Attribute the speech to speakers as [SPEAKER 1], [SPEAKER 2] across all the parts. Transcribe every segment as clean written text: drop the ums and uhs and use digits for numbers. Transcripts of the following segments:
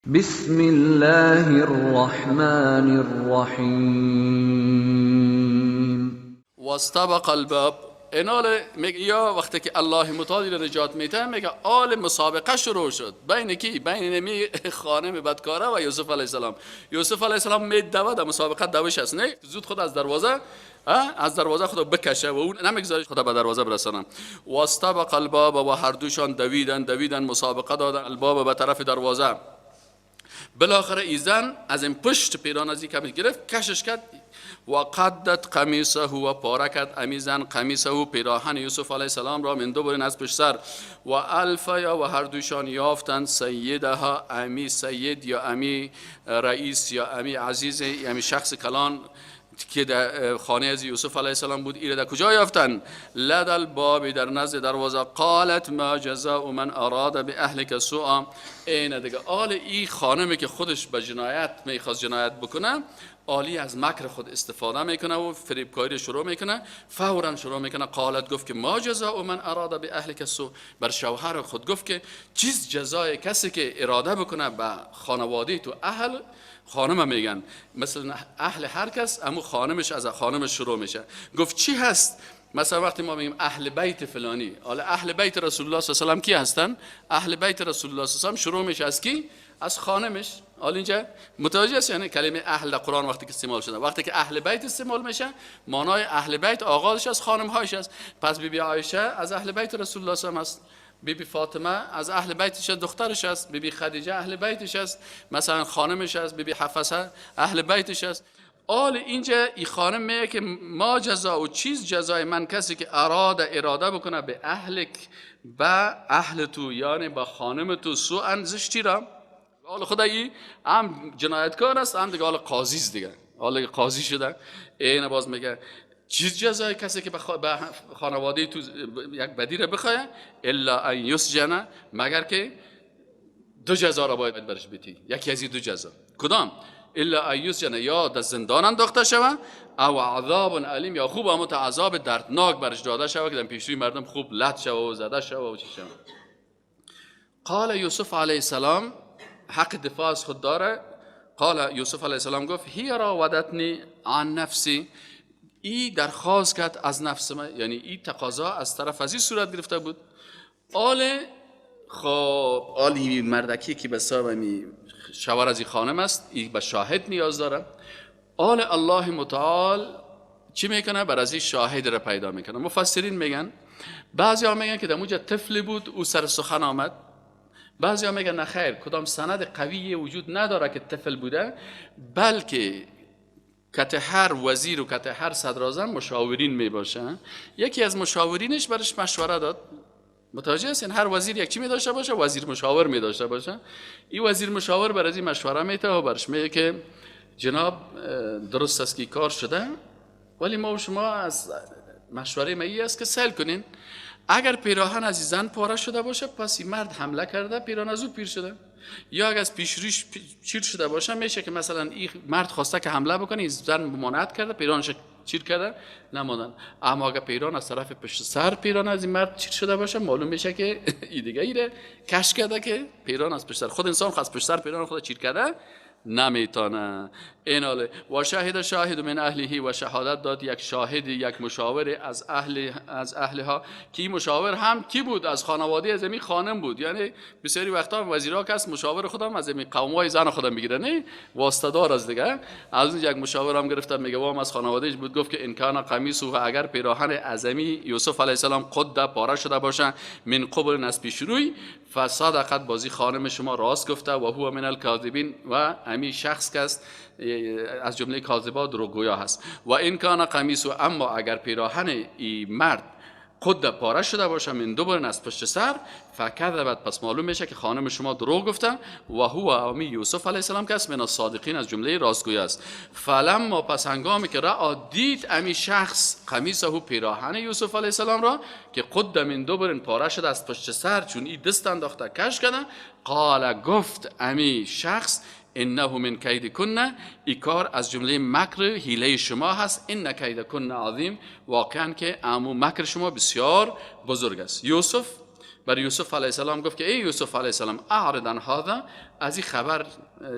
[SPEAKER 1] بسم الله الرحمن الرحیم.
[SPEAKER 2] واستبق الباب. اینال میگه یا وقتی که الله متعال رو نجات میده میگه آل مسابقه شروع شد بین کی؟ بین نمی خانم بدکاره و یوسف علیه السلام. یوسف علیه السلام میدوه در مسابقه دوش است، نه زود خود از دروازه خود بکشه و اون نمیگذاره خود به دروازه برسانه. واستبق الباب و هر دوشان دویدن مسابقه دادن الباب به طرف دروازه. بالاخره ایزن از این پشت پیران از این کمی گرفت کشش کرد و قدت قمیصه و پاره کرد امیزن قمیصه و پیراهن یوسف علیه السلام را من دوبرین از پشت سر و الفیا و هر دوشان یافتند سیدها امی سید یا امی رئیس یا امی عزیز یا امی شخص کلان که در خانه از یوسف علیه السلام بود. ایره در کجا یافتن؟ لدل بابی در نزد دروازه. قالت ما جزاء من اراد به اهلک سوءا. اینه دیگه آل ای خانمی که خودش به جنایت میخواست جنایت بکنه، آلی از مکر خود استفاده میکنه و فریبکاری شروع میکنه. فورا شروع میکنه قالت گفت که ما جزاء من اراد به اهلک سوء. بر شوهر خود گفت که چیز جزای کسی که اراده بکنه به خانواده تو اهل خانم میگن مثلا اهل هر کس اما خانمش از خانمش شروع میشه. گفت چی هست؟ مثلا وقتی ما میگیم اهل بیت فلانی، حالا اهل بیت رسول الله صلی الله علیه و آله کی هستن؟ اهل بیت رسول الله صلی الله علیه و آله شروع میشه از کی؟ از خانمش. حالا اینجا متوجه است؟ یعنی کلمه اهل در قرآن وقتی که استعمال شده، وقتی که اهل بیت استعمال میشه معنای اهل بیت آغازش از خانم هاش است. پس بیبی عایشه از اهل بیت رسول الله صلی الله علیه و آله است، بیبی فاطمه از اهل بیتش است، دخترش است. بیبی خدیجه اهل بیتش است، مثلا خانمش است. بیبی حفصه اهل بیتش است. آل اینجا این خانم میگه که ما جزا و چیز جزای من کسی که اراده بکنه به اهلک با اهل تو، یعنی با خانم تو سوء زشتی را. حالا خدایی هم جنایتکار است هم دیگه حالا قاضی است دیگه، حالا قاضی شده. این باز میگه چیز جزای کسی که به خانواده تو یک بدی را بخواه الا ان یسجن، مگر که دو جزا را باید برش بدی. یکی از این دو جزا کدام؟ الا ان یسجن، یا در زندان انداخته شود، او عذاب علیم، یا خوب اما عذاب دردناک برش داده شود که در پیش روی مردم خوب لط شود و زده شود و چی شود. قال یوسف علیه السلام حق دفاع از خود داره. قال یوسف علیه السلام گفت هی راودتنی عن نفسی، ای درخواست کرد از نفس من، یعنی ای تقاضا از طرف از این صورت گرفته بود. آلی مردکی که به سابمی شوهر از این خانم است، ای به شاهد نیاز داره. الله متعال چی میکنه؟ بر از این شاهد را پیدا میکنه. مفسرین میگن، بعضی ها میگن که در موجه طفل بود او سر سخن آمد، بعضی ها میگن نخیر، کدام سند قوی وجود نداره که طفل بوده، بلکه کت هر وزیر و کت هر صدراعظم مشاورین می باشن. یکی از مشاورینش برش مشوره داد. متوجه هستین؟ هر وزیر یک چی می داشته باشه؟ وزیر مشاور می داشته باشه. این وزیر مشاور بر از این مشوره میده و برش میگه که جناب درست است که کار شده، ولی ما و شما از مشوره ما ای است که سل کنین. اگر پیراهن از زن پاره شده باشه پس این مرد حمله کرده، پیراهن از او پیر شده. یا اگر از پیش رویش چیر شده باشه میشه که مثلا این مرد خواسته که حمله بکنه، این زن ممانعت کرده، پیراهنش چیر کرده نماندن. اما اگر پیراهن از طرف پشت سر پیراهن از این مرد چیر شده باشه، معلوم میشه که این دیگه ایره کش کرده که پیراهن از پشت سر. خود انسان خواست پشت سر پیراهن خود چیر کرده نمیتونه. ایناله و شاهد شاهد من اهلیه، و شهادت داد یک شاهد، یک مشاور از اهلها، که این مشاور هم کی بود؟ از خانواده از این خانم بود. یعنی بسیاری وقتا وزیرا کس مشاور خودم از این قومای زن خودم میگیره، نه واسطه دار از دیگه. از یک مشاور هم گرفتم میگه وام از خانوادهش بود، گفت که ان کان قمیصه، اگر پیراهن اعظمی یوسف علیه السلام قد پاره شده باشه من قبل از پیش روی، فصدقت، بازی خانم شما راست گفته، و هو من الکاذبین، و امی شخص کس از جمله کاذبا دروغگویا هست. و این کان قمیص، اما اگر پیراهن این مرد قد پاره شده باشه من دوباره از پشت سر، فکذبت، پس معلوم میشه که خانم شما دروغ گفته، و هو امی یوسف علیه السلام کس من الصادقین، از جمله راستگوی است. فلما، پس هنگامی که را دید امی شخص قمیصه، پیراهن یوسف علیه السلام را که قد من دوباره پاره شده از پشت سر، چون این دست انداخته کش کنه، قال، گفت امی شخص انه من کید کن، این کار از جمله مکر حیله شما هست. ان کید کن عظیم، واقعا که امو مکر شما بسیار بزرگ است. یوسف برای یوسف علیه السلام گفت که ای یوسف علیه السلام اعرض عن هذا، از این خبر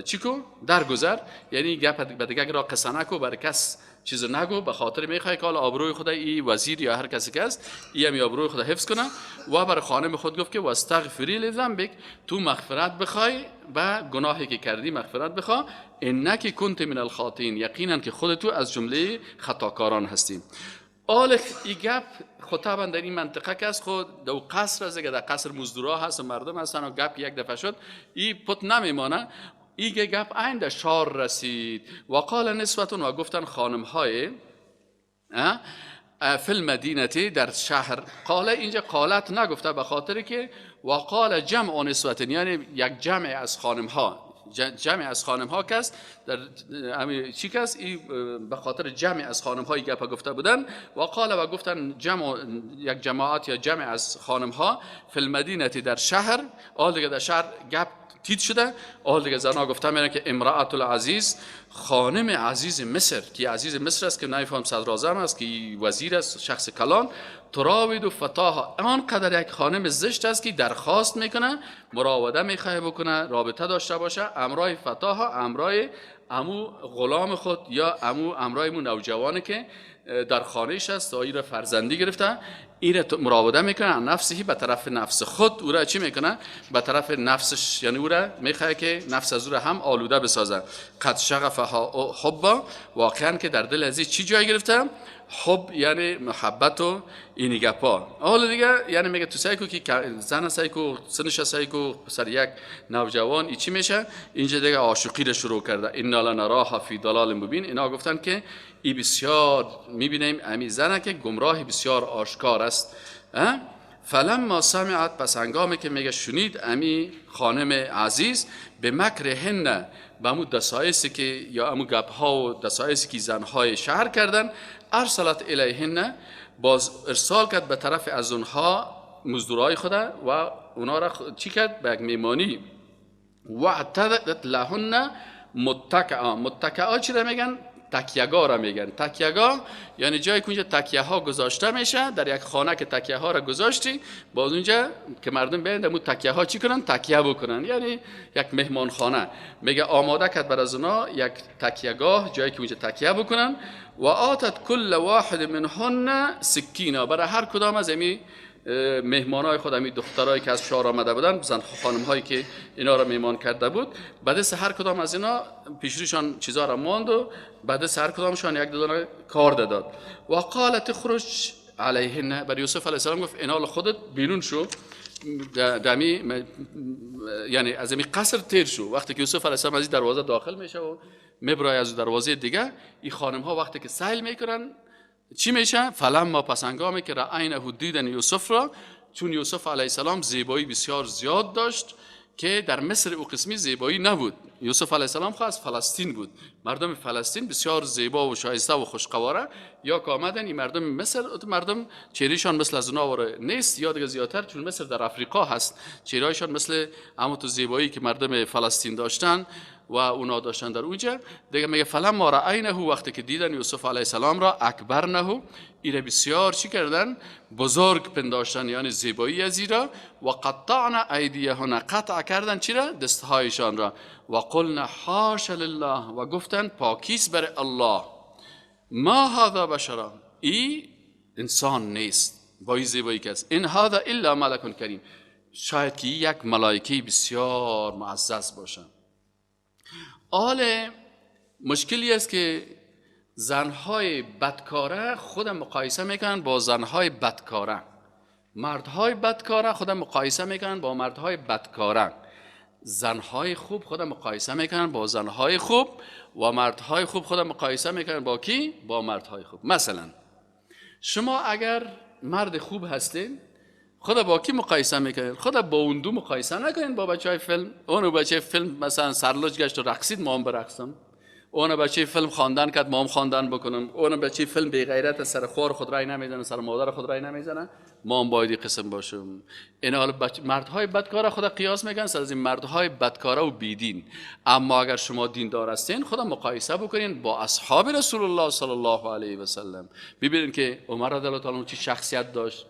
[SPEAKER 2] چیکو درگذر، یعنی گپ به دیگه را قصه نکو، برای کس چیز نگو، به خاطر میخوای که آبروی خدا این وزیر یا هر کسی که است این آبروی خدا حفظ کنه. و برای خانم خود گفت که واستغفری لذنبک، تو مغفرت بخوای و گناهی که کردی مغفرت بخوا، انک کنت من الخاطئین، یقینا که خودت تو از جمله خطاکاران هستی. آل ای گپ خطابا در این منطقه که است خود دو قصر از در قصر مزدورا هست و مردم هستن و گپ یک دفعه شد ای پت نمیمانه. ایگه گپ این در شار رسید و قال نسوتون، و گفتن خانم های فی المدینه در شهر. قال اینجا قالت نگفته به خاطر که و قال جمع نسوتون، یعنی یک جمع از خانم ها، جمع از خانم ها کس در چی کس به خاطر جمع از خانم های گپ گفته بودن. و قال و گفتن جمع یک جماعت یا جمع از خانم ها فی المدینه در شهر. آل دیگه در شهر گپ تیت شده. آل دیگه زنا گفته میرن که امرأة العزیز، خانم عزیز مصر، که عزیز مصر است که نمیفهم صدراعظم است که وزیر است، شخص کلان، تراود و فتاها، آنقدر یک خانم زشت است که درخواست میکنه، مراوده میخواه بکنه، رابطه داشته باشه، امرای فتاها، امرای امو غلام خود یا امرای مو نوجوانی که در خانهش است و ایره فرزندی گرفته، ایره مراوده میکنه نفسهی به طرف نفس خود، او را چی میکنه به طرف نفسش، یعنی او را میخواه که نفس از او را هم آلوده بسازه. قد شغفها حبا، واقعا که در دل ازی چی جای گرفته؟ حب یعنی محبت و اینی گپا. حالا دیگه یعنی میگه تو سعی کو که زن سعی کو، سنش سعی کو، سر یک نوجوان ای چی میشه؟ اینجا دیگه عاشقی رو شروع کرده. انا لنراها فی ضلال مبین. اینا گفتن که ای بسیار میبینیم امی زنه که گمراه بسیار آشکار است. فلما سمعت، پس هنگامی که میگه شنید امی خانم عزیز، به مکرهن، به امو دسایسی که یا امو گپ ها و دسایسی که زنهای شهر کردن، ارسلت الیهن، باز ارسال کرد به طرف از اونها مزدورای خدا و اونا را چی کرد؟ به یک میمانی. و اعتدت لهن متکعا. متکعا چی را میگن؟ تکیه‌گاه را میگن. تکیه‌گاه یعنی جایی که اونجا تکیه ها گذاشته میشه، در یک خانه که تکیه ها را گذاشتی، باز اونجا که مردم بیان در تکیه ها چی کنن؟ تکیه بکنن، یعنی یک مهمان خانه. میگه آماده کرد بر از اونا یک تکیه‌گاه، جایی که اونجا تکیه بکنن. و آتت کل واحد منهن سکینا، برای هر کدام از امی مهمانای خود، امی دخترایی که از شهر آمده بودن، زن خانم هایی که اینا را میمان کرده بود، بعد از هر کدام از اینا پیشروشان چیزا را ماند و بعد از هر کدامشان یک دونه کار داد. و قالت خرج علیهن، بر یوسف علیه السلام گفت اینال خودت بیرون شو، دمی یعنی از امی قصر تیر شو. وقتی که یوسف علیه السلام از دروازه داخل میشه و میبرای از دروازه دیگه، این خانم ها وقتی که سیل میکنن چی میشه؟ فلما، پس هنگامی که رأینه دیدن یوسف را، چون یوسف علیه السلام زیبایی بسیار زیاد داشت که در مصر او قسمی زیبایی نبود. یوسف علیه السلام خواست فلسطین بود، مردم فلسطین بسیار زیبا و شایسته و خوشقواره، یا که آمدن این مردم مصر، مردم چهرهشان مثل از اونا نیست، یا دیگه زیادتر چون مصر در افریقا هست، چهرهشان مثل همون تو زیبایی که مردم فلسطین داشتن و اونا داشتن در اونجا. دیگه میگه فلما رأینه، وقتی که دیدن یوسف علیه السلام را، اکبرنه، ایره بسیار چی کردن؟ بزرگ پنداشتن، یعنی زیبایی از ایرا. و قطعنا ایدیهن، قطع کردن چی را؟ دستهایشان را. و قلنا حاش لله، و گفتن پاکیست بر الله، ما هذا بشرا، ای انسان نیست با این زیبایی که است، این هذا الا ملک کریم، شاید که یک ملائکه بسیار معزز باشن. مشکلی است که زنهای بدکاره خود مقایسه میکنن با زنهای بدکاره، مردهای بدکاره خود مقایسه میکنن با مردهای بدکاره، زنهای خوب خود مقایسه میکنن با زنهای خوب و مردهای خوب خود مقایسه میکنن با کی؟ با مردهای خوب. مثلا شما اگر مرد خوب هستین، خدا با کی مقایسه میکنین؟ خدا با اون دو مقایسه نکنین، با بچهای فیلم. اون بچه فیلم مثلا سرلوچ گشت و رقصید، ما هم برقصم. اون بچه فیلم خواندن کرد، ما هم خواندن بکنم. اون بچه فیلم بی غیرت، سر خور خود رای نمیزنه، سر مادر خود رای نمیزنه، ما هم باید قسم باشیم. این حال مردهای بدکاره خدا قیاس میکنن سر از این مردهای بدکاره و بیدین. اما اگر شما دیندار هستین، خدا مقایسه بکنین با اصحاب رسول الله صلی الله علیه و سلم. ببینید که عمر رضی الله تعالی عنه چه شخصیت داشت،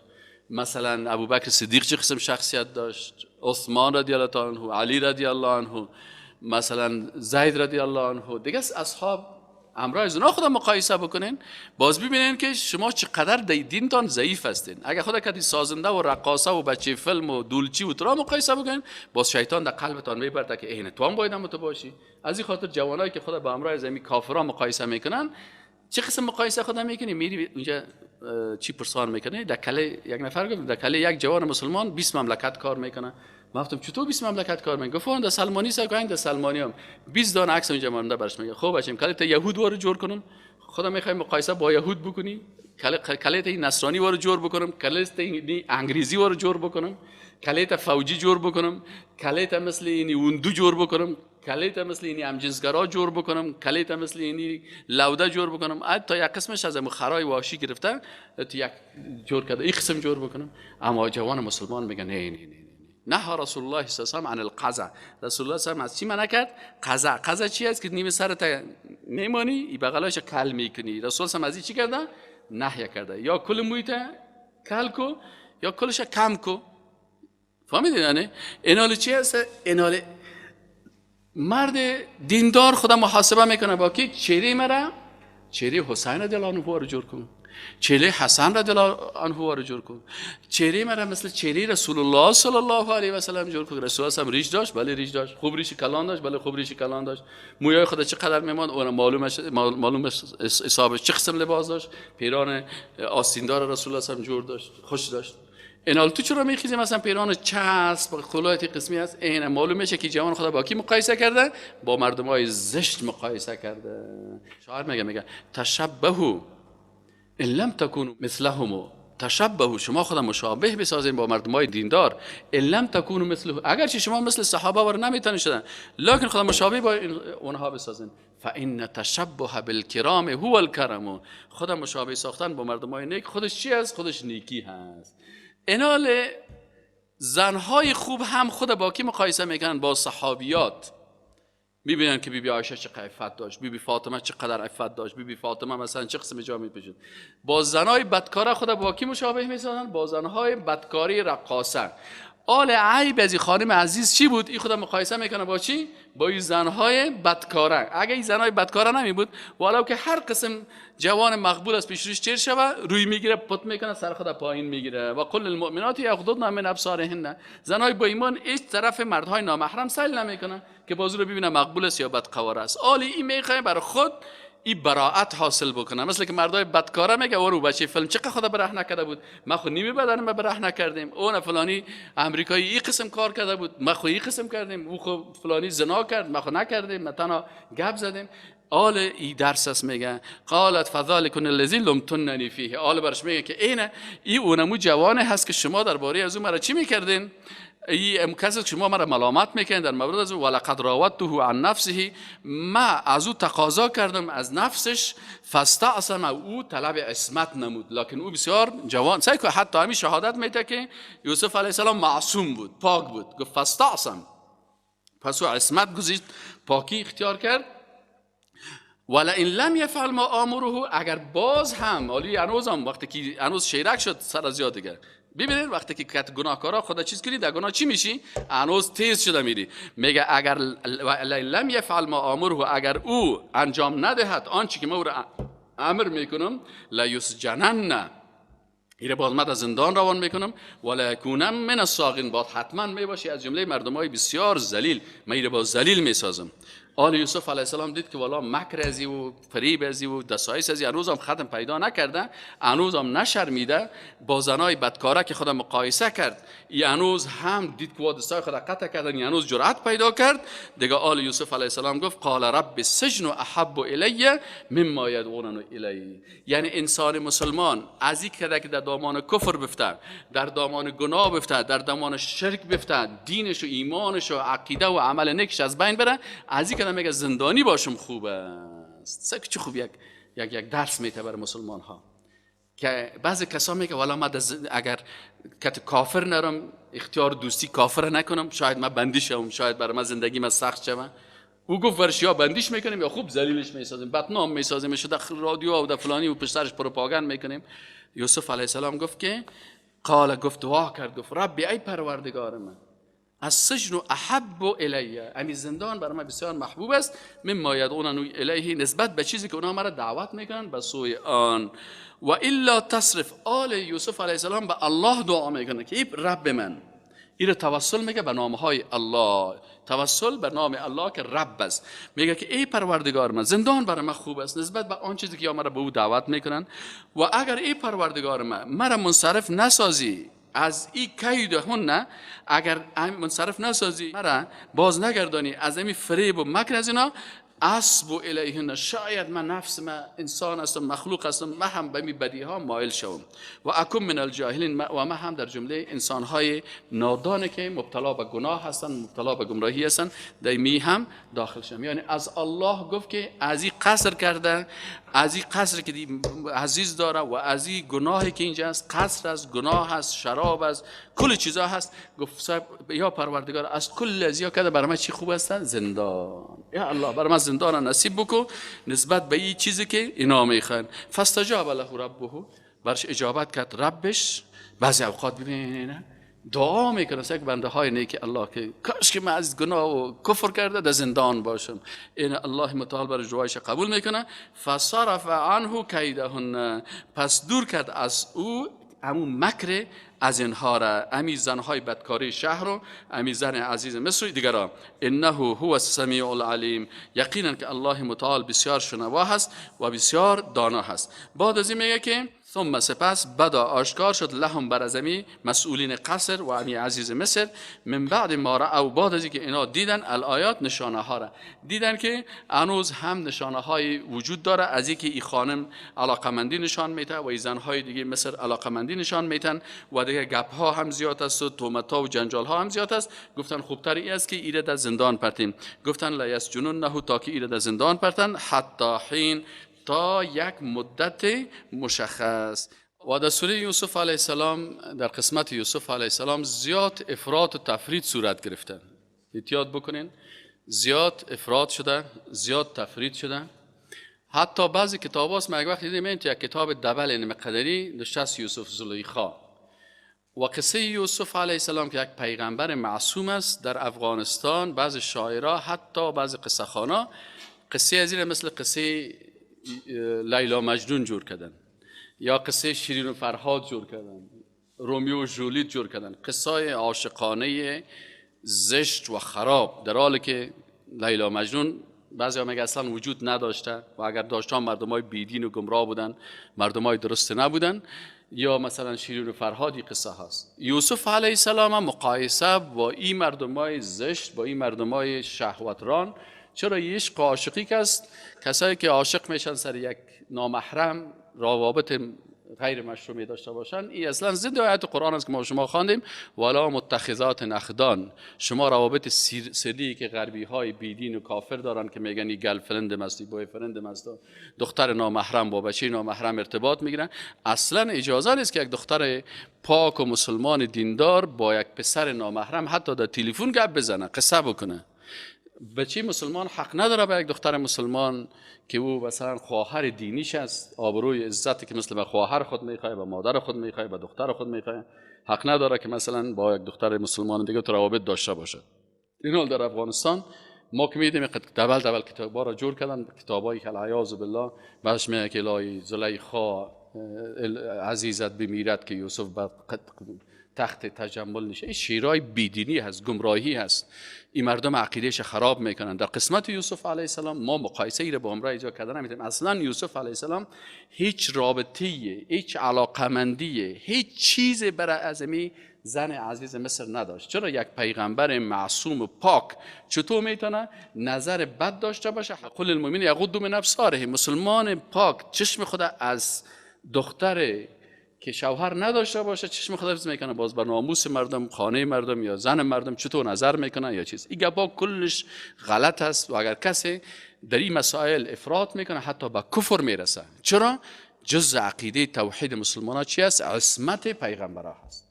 [SPEAKER 2] مثلا ابوبکر صدیق چه قسم شخصیت داشت، عثمان رضی الله تعالی عنه، علی رضی الله عنه، مثلا زید رضی الله عنه، دیگه اصحاب امرای زنا خدا مقایسه بکنین، باز ببینین که شما چقدر دینتان ضعیف هستین. اگه خدا کدی سازنده و رقاصه و بچه فیلم و دولچی و ترا مقایسه بکنین، باز شیطان در قلبتان میبرد که اینه تو هم باید هم تو باشی. از این خاطر جوانایی که خدا با امرای زمین کافرا مقایسه میکنن، چه قسم مقایسه خدا میکنی؟ میری اونجا چی پرسان میکنه؟ در کله یک نفر گفت در کله یک جوان مسلمان 20 مملکت کار میکنه. ما گفتم چطور 20 مملکت کار میکنه؟ گفتن در سلمانی سرکاین در سلمانیام 20 دانه عکس اونجا مونده برش میگه. خب بچم کله تا یهود وارو جور کنم، خدا میخوای مقایسه با یهود بکنی؟ کله تا نصرانی وارو جور بکنم، کله تا انگلیسی وارو جور بکنم، کله تا فوجی جور بکنم، کله تا مثل اینی اوندو جور بکنم، کله تا مثل اینی همجنسگرا جور بکنم، کله تا مثل اینی لوده جور بکنم. تا یک قسمش از خرای واشی گرفته تو یک جور کرده این قسم جور بکنم. اما جوان مسلمان میگن نه نه نه نه رسول الله صلی الله علیه و آله عن القزع. رسول الله صلی الله علیه و آله از چی منع کرد؟ قزع. قزع چی است که نیم سرت میمانی ای بغلش کل میکنی. رسول الله از چی کرده؟ نهی کرده. یا کل مویت کل کو یا کلش کم کو. فهمیدین نه؟ اینال چی است؟ اینال مرد دیندار خدا محاسبه میکنه با کی؟ چهره مرا، چهره حسین رضی الله عنه رو جور کن، چهره حسن رضی الله عنه رو جور کن، چهره مرا مثل چهره رسول الله صلی الله علیه و سلم جور کن. رسول الله هم ریش داشت، بله ریش داشت، خوب ریش کلان داشت، بله خوب ریش کلان داشت. موهای خدا چقدر میماند اون معلومش حسابش چه قسم لباس داشت، پیران آستیندار رسول الله هم جور داشت، خوش داشت. اینال تو چرا میخیزی مثلا پیران چسب خلایتی قسمی هست؟ این معلوم میشه که جوان خدا با کی مقایسه کرده؟ با مردمای زشت مقایسه کرده. شاعر میگه تشبهوا ان لم تکونوا مثلهم. تشبهوا، شما خدا مشابه بسازین با مردمای دیندار. ان لم تکونوا مثله، اگر چه شما مثل صحابه ور نمیتونید شدن، لکن خدا مشابه با اونها بسازین. فان تشبه بالکرام هو الکرم. خدا مشابه ساختن با مردمای نیک خودش چی است؟ خودش نیکی هست. اینال زنهای خوب هم خود با کی مقایسه میکنن؟ با صحابیات. میبینن که بیبی عایشه چه عفت داشت، بیبی فاطمه چقدر عفت داشت، بیبی فاطمه مثلا چه قسم جامه میپوشید. با زنهای بدکاره خود با کی مشابه میسازن؟ با زنهای بدکاری رقاصه. آل عیب از خانم عزیز چی بود؟ این خدا مقایسه میکنه با چی؟ با این زنهای بدکاره. اگه این زنهای بدکاره نمی بود، ولو که هر قسم جوان مقبول از پیش روش چیر شوه، روی میگیره پت میکنه سر خدا پایین میگیره. و کل المؤمنات یغضضن من ابصارهن. زنهای با ایمان هیچ طرف مردهای نامحرم سیل نمیکنه که بازو رو ببینه مقبول است یا بدقوار است. آلی این میخواد برای خود این براءت حاصل بکنه. مثل که مردای بدکاره میگه ورو بچه فیلم چقدر خدا براه نکرده بود، ما خود نیمه بدنم براه نکردیم، اون فلانی امریکایی این قسم کار کرده بود، ما خود این قسم کردیم، او خود فلانی زنا کرد، ما خود نکردیم، ما تنها گپ زدیم. آل ای درس است میگه قالت فذلکن الذی لمتننی فیه. آل برش میگه که این اونمو جوانه هست که شما درباره از اون مرا چی میکردین؟ این کسی که شما مرا ملامت میکنین در مورد از او. ولقد راودته عن نفسه، ما از او تقاضا کردم از نفسش، فاستعصم، او طلب عصمت نمود. لکن او بسیار جوان سعی که حتی همین شهادت میده که یوسف علیه السلام معصوم بود، پاک بود. گفت فاستعصم، پس او عصمت گزید، پاکی اختیار کرد. ولئن لم یفعل ما آمره، اگر باز هم علی هنوز هم وقتی که هنوز شیرک شد سر از یاد دیگر. ببینید وقتی که کت گناهکارا خدا چیز کنی در گناه چی میشی؟ هنوز تیز شده میری. میگه اگر لم یفعل ما آمره، اگر او انجام ندهد آنچه که ما او را امر میکنم، لا یسجنن، ایره باز من از زندان روان میکنم، ولا یکونم من الصاغرین، باز حتما میباشی از جمله مردمای بسیار ذلیل، من ایره باز ذلیل میسازم. آل یوسف علیه السلام دید که والا مکر ازی و فریب ازی و دسایس ازی هنوز هم ختم پیدا نکرده، هنوز هم نشرمیده. با زنای بدکاره که خدا مقایسه کرد، ای هنوز هم دید که دستای خدا قطع کردن، ای هنوز جرأت پیدا کرد. دیگه آل یوسف علیه السلام گفت قال رب السجن احب الی مما یدعوننی الیه. یعنی انسان مسلمان از این که در دامان کفر بفته، در دامان گناه بفته، در دامان شرک بفته، دینش و ایمانش و عقیده و عمل نیکش از بین بره، از این که میگه زندانی باشم خوب است. چه خوب یک درس میته برای مسلمان ها که بعضی کسا میگه والا من اگر کت کافر نرم، اختیار دوستی کافر نکنم، شاید من بندی شوم، شاید برای من زندگی من سخت شوه. او گفت ورش یا بندیش میکنیم یا خوب ذلیلش میسازیم، بدنام میسازیم، در رادیو و در فلانی و پشترش پروپاگاند میکنیم. یوسف علیه السلام گفت که قال گفت دعا کرد گفت ربی ای پروردگار من از سجن احب الیه، امی زندان برای من بسیار محبوب است، مما یدعوننی الیه، نسبت به چیزی که اونا مرا دعوت میکنن به سوی آن. و الا تصرف، آل یوسف علیه السلام به الله دعا میکنه که ای رب من، این توسل میگه به نام های الله، توسل به نام الله که رب است، میگه که ای پروردگار من زندان برای من خوب است نسبت به آن چیزی که مرا به او دعوت میکنن، و اگر ای پروردگار من مرا منصرف نسازی از این کیدهن، نه اگر منصرف نسازی مرا باز نگردانی از این فریب و مکر از اینا، اسب الیهن، شاید من نفس من انسان هستم مخلوق هستم، من هم به می بدی ها مایل شوم، و اکم من الجاهلین، و من هم در جمله انسان های نادانه که مبتلا به گناه هستن مبتلا به گمراهی هستن در می هم داخل شم. یعنی از الله گفت که از این قصر کرده، از این قصر که عزیز داره و از این گناهی که اینجا هست، قصر است، گناه هست، شراب است، کل چیزا هست، گفت یا پروردگار از کل ازیا کرده برای من چی خوب هستن؟ زندان. یا الله برای من زندان نصیب بکو نسبت به این چیزی که اینا میخوان. فاستجاب له ربه، برش اجابت کرد ربش. بعضی اوقات ببینید دعا میکنه که بنده های نیک الله که کاش که من از گناه و کفر کرده در زندان باشم، این الله متعال برای دعایش قبول میکنه. فصرف عنه کیدهن، پس دور کرد از او همون مکر از اینها را، امی زنهای بدکاری شهر و امی زن عزیز مصر دیگران. انه هو السمیع العلیم، یقینا که الله متعال بسیار شنوا هست و بسیار دانا هست. بعد از این میگه که ثم سپس بدا آشکار شد لهم بر از امی مسئولین قصر و امی عزیز مصر، من بعد ما را او بعد از اینکه اینا دیدن الآیات نشانه ها را دیدن که هنوز هم نشانه های وجود داره از اینکه این خانم علاقمندی نشان میده و این زنهای دیگه مصر علاقمندی نشان میدن و دیگه گپ ها هم زیاد است و تهمت ها و جنجال ها هم زیاد است. گفتن خوبتر ای است که ایره در زندان پرتیم. گفتن لا یسجنونه، تا که ایره در زندان پرتن، حتی حین، تا یک مدت مشخص. و در سوره یوسف علیه السلام، در قسمت یوسف علیه السلام زیاد افراط و تفرید صورت گرفتن. احتیاط بکنین، زیاد افراط شده، زیاد تفرید شده. حتی بعضی کتاب هاست ما یک وقت دیدیم این یک کتاب دبل علم قدری نشست یوسف زلیخا و قصه یوسف علیه السلام که یک پیغمبر معصوم است در افغانستان، بعضی شاعرها حتی بعضی قصه خانا قصه از این مثل قصه لیلا مجنون جور کردن یا قصه شیرین و فرهاد جور کردن، رومیو و جولیت جور کردن، قصه عاشقانه زشت و خراب، در حالی که لیلا مجنون بعضی ها میگه اصلا وجود نداشته و اگر داشتن مردم های بیدین و گمراه بودن، مردم های درست نبودن. یا مثلا شیرین و فرهادی قصه هست. یوسف علیه السلام مقایسه با این مردم های زشت، با این مردم های شهوتران، چرا عشق و عاشقی که است، کسایی که عاشق میشن سر یک نامحرم روابط غیر مشروعی داشته باشن، این اصلا ضد آیات قرآن است که ما شما خواندیم ولا متخذات اخدان. شما روابط سری که غربی های بیدین و کافر دارن که میگن این گرل فرند مستی بوی فرند مستی، دختر نامحرم با بچه نامحرم ارتباط میگیرن، اصلا اجازه نیست که یک دختر پاک و مسلمان دیندار با یک پسر نامحرم حتی در تلفن گپ بزنه، قصه بکنه. بچه مسلمان حق نداره به یک دختر مسلمان که او مثلا خواهر دینیش است، آبروی عزتی که مثل به خواهر خود میخواد، به مادر خود میخواد، به دختر خود میخواد، حق نداره که مثلا با یک دختر مسلمان دیگه روابط داشته باشه. این حال در افغانستان ما که میدیم دبل کتابا را جور کردن، کتابایی که العیاذ بالله بعدش میگه که لای زلیخا عزیزت بمیرد که یوسف تخت تجمل نشه. این شیرای بیدینی هست، گمراهی هست، این مردم عقیدهش خراب میکنن. در قسمت یوسف علیه السلام ما مقایسه ای را با عمره ایجا کردن نمیتونیم. اصلا یوسف علیه السلام هیچ رابطه‌ای، هیچ علاقمندی، هیچ چیز برای ازمی زن عزیز مصر نداشت. چرا یک پیغمبر معصوم و پاک چطور میتونه نظر بد داشته باشه؟ قل المؤمنین یغضوا من ابصارهم، مسلمان پاک چشم خود از دختر که شوهر نداشته باشه چشم خود حفظ میکنه، باز بر ناموس مردم، خانه مردم یا زن مردم چطور نظر میکنه یا چیز. این گپا کلش غلط است و اگر کسی در این مسائل افراط میکنه حتی به کفر میرسه. چرا؟ جز عقیده توحید مسلمانان چی است؟ عصمت پیغمبرها هست.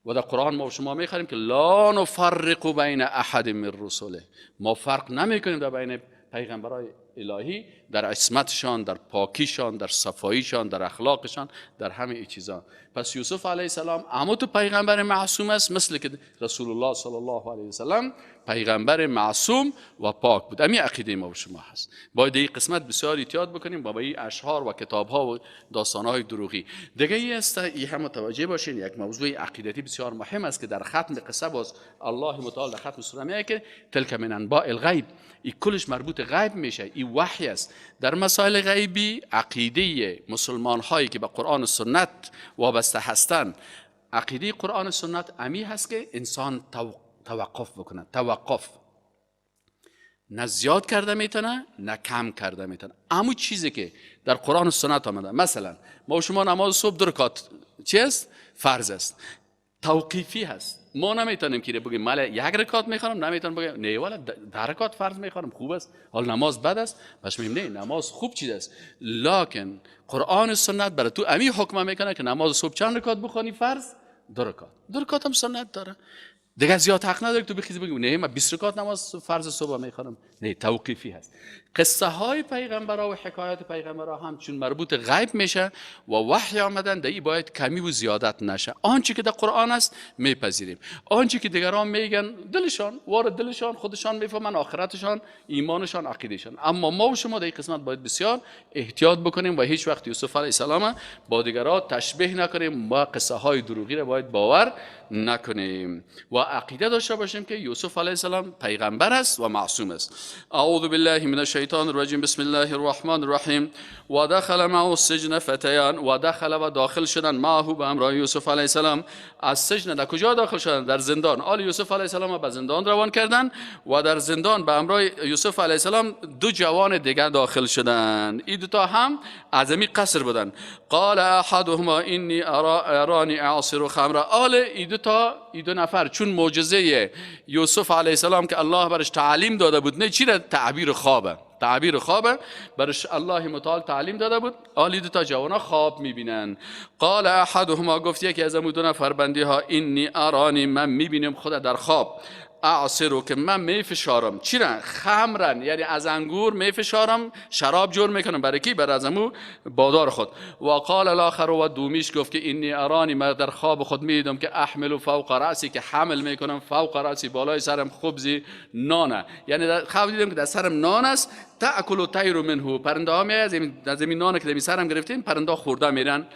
[SPEAKER 2] و در قرآن ما و شما میخوانیم که لا نفرق بین احد من رسله، ما فرق نمیکنیم در بین پیغمبرای الهی در عصمتشان، در پاکیشان، در صفاییشان، در اخلاقشان، در همه این چیزا. پس یوسف علیه السلام اما تو پیغمبر معصوم است، مثل که رسول الله صلی الله علیه وسلم پیغمبر معصوم و پاک بود. همین عقیده ما و شما هست. باید این قسمت بسیار احتیاط بکنیم با این اشعار و کتاب‌ها و داستان‌های دروغی. دیگه ای است، این هم متوجه باشین، یک موضوع عقیدتی بسیار مهم است که در ختم قصه باز الله متعال در ختم سوره میگه که تلک من انباء الغیب، این کلش مربوط غیب میشه، این وحی است. در مسائل غیبی عقیده مسلمان هایی که به قرآن و سنت وابسته هستند، عقیده قرآن و سنت امی هست که انسان توقف بکنه. توقف، نه زیاد کرده میتونه نه کم کرده میتونه. اما چیزی که در قرآن و سنت آمده، مثلا ما و شما نماز صبح 2 رکعت چیست؟ فرض است، توقیفی هست. ما نمیتونیم که بگیم مال 1 رکعت میخوام، نمیتونم بگم نه والا 10 رکعت فرض میخوام خوب است، حال نماز بد است، پس میگیم نه نماز خوب چیز است. لکن قرآن و سنت برای تو امی حکم میکنه که نماز صبح چند رکعت بخونی؟ فرض 2 رکعت. 2 رکعت هم سنت داره. دیگه زیاد حق نداره تو بخیزی بگی نه من 20 رکعت نماز فرض صبح میخوام. نه، توقیفی هست. قصه های پیغمبرها و حکایات پیغمبرها هم چون مربوط غیب میشه و وحی آمدن، دی باید کمی و زیادت نشه. آنچه که در قرآن است میپذیریم، آنچه که دیگران میگن دلشان وارد دلشان خودشان میفهمن، آخرتشان، ایمانشان، عقیدهشان. اما ما و شما در این قسمت باید بسیار احتیاط بکنیم و هیچ وقت یوسف علیه السلام با دیگران تشبیه نکنیم و قصه های دروغی را باید باور نکنیم و عقیده داشته باشیم که یوسف علیه السلام پیغمبر است و معصوم است. اعوذ بالله من الشیطان الرجیم. بسم الله الرحمن الرحیم. و دخل معه السجن فتیان، و دخل و داخل شدن معه به همراه یوسف علیه السلام از سجن. در کجا داخل شدن؟ در زندان. آل یوسف علیه السلام به زندان روان کردن و در زندان به همراه یوسف علیه السلام 2 جوان دیگر داخل شدن. این 2 تا هم اعظمی قصر بودن. قال احدهما انی ارانی اعصر خمر. آل این 2 نفر چون معجزه یوسف علیه السلام که الله برش تعلیم داده بود، نه چی را؟ تعبیر خوابه. تعبیر خوابه برش الله متعال تعلیم داده بود. آلی 2 تا جوانا خواب میبینن. قال احدهما، گفت یکی از اون 2 نفر بندی ها، اینی ارانی، من میبینم خود در خواب، اعصرو که من میفشارم. چی را؟ خمرن، یعنی از انگور میفشارم، شراب جور میکنم. برای کی؟ برای ازمو بادار خود. و قال الاخر، و دومیش گفت که اینی ارانی، من در خواب خود میدیدم که احمل فوق رأسی، که حمل میکنم فوق رأسی، بالای سرم خبزی نانه، یعنی در خواب دیدم که در سرم نان است. تاکل الطیر منه، پرنده ها میاد از این نان که در سرم گرفتیم پرنده خورده میرن.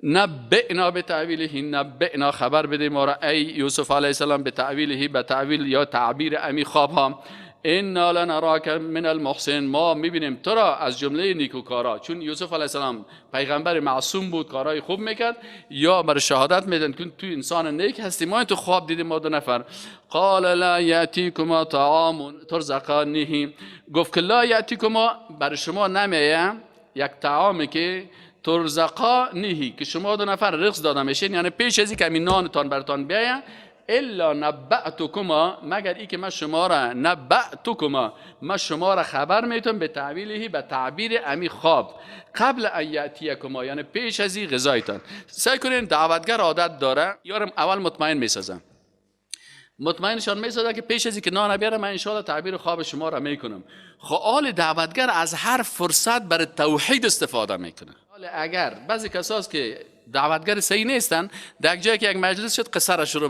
[SPEAKER 2] نبئنا بتعویله، نبئنا خبر بده ما را ای یوسف علیه السلام بتعویله، به تعویل یا تعبیر امی خواب ها. انا لنراک من المحسن، ما میبینیم تو را از جمله نیکوکارا. چون یوسف علیه السلام پیغمبر معصوم بود، کارهای خوب میکرد، یا بر شهادت میدن که تو انسان نیک هستی. ما تو خواب دیدیم ما 2 نفر. قال لا یاتیکما طعام ترزقانه، گفت که لا یاتیکما، بر شما نمیه یک طعامی که ترزقا نهی، که شما 2 نفر رزق داده میشین، یعنی پیش از اینکه همین نانتان برتان بیاید، الا نبأتکما، مگر ای که من شما را نبأتکما، من شما را خبر میتونم به تعبیرهی، به تعبیر امی خواب، قبل ان یاتیکما، یعنی پیش از این غذایتان. سعی کنین، دعوتگر عادت داره یارم اول مطمئن میسازم، مطمئنشان میسازه که پیش از اینکه نان بیاره من ان شاءالله تعبیر خواب شما را میکنم. خب آل دعوتگر از هر فرصت برای توحید استفاده میکنه. اگر بعضی کساست که دعوتگر صحیح نیستن، در جایی که یک مجلس شد قصه را شروع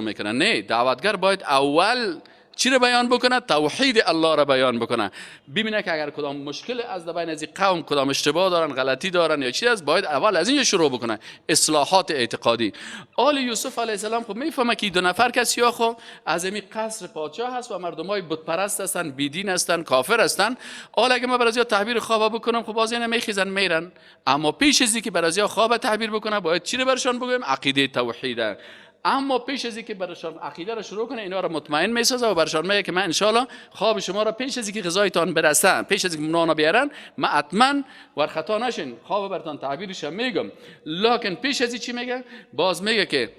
[SPEAKER 2] میکنه. نه، دعوتگر باید اول چی را بیان بکنه؟ توحید الله را بیان بکنه. ببینه که اگر کدام مشکل از بین از قوم، کدام اشتباه دارن، غلطی دارن یا چیز است، باید اول از این شروع بکنه، اصلاحات اعتقادی. آل یوسف علیه السلام خب میفهمه که 2 نفر کسی ها خب از این قصر پادشاه هست و مردمای بت پرست هستن، بیدین هستن، کافر هستن. آل اگه ما برازیا تعبیر خواب بکنم خب باز اینا میخیزن میرن. اما پیش از اینکه برازیا خواب تعبیر بکنه باید چی رو برشان بگیم؟ عقیده توحیده. اما پیش از اینکه برشان عقیده را شروع کنه، اینا را مطمئن میسازه و برشان میگه که من ان شاء الله خواب شما را پیش از اینکه غذایتان برسه، پیش از اینکه نان بیارن، من حتما ور خطا نشین، خواب برتان تعبیرش میگم. لکن پیش از این چی میگه؟ باز میگه که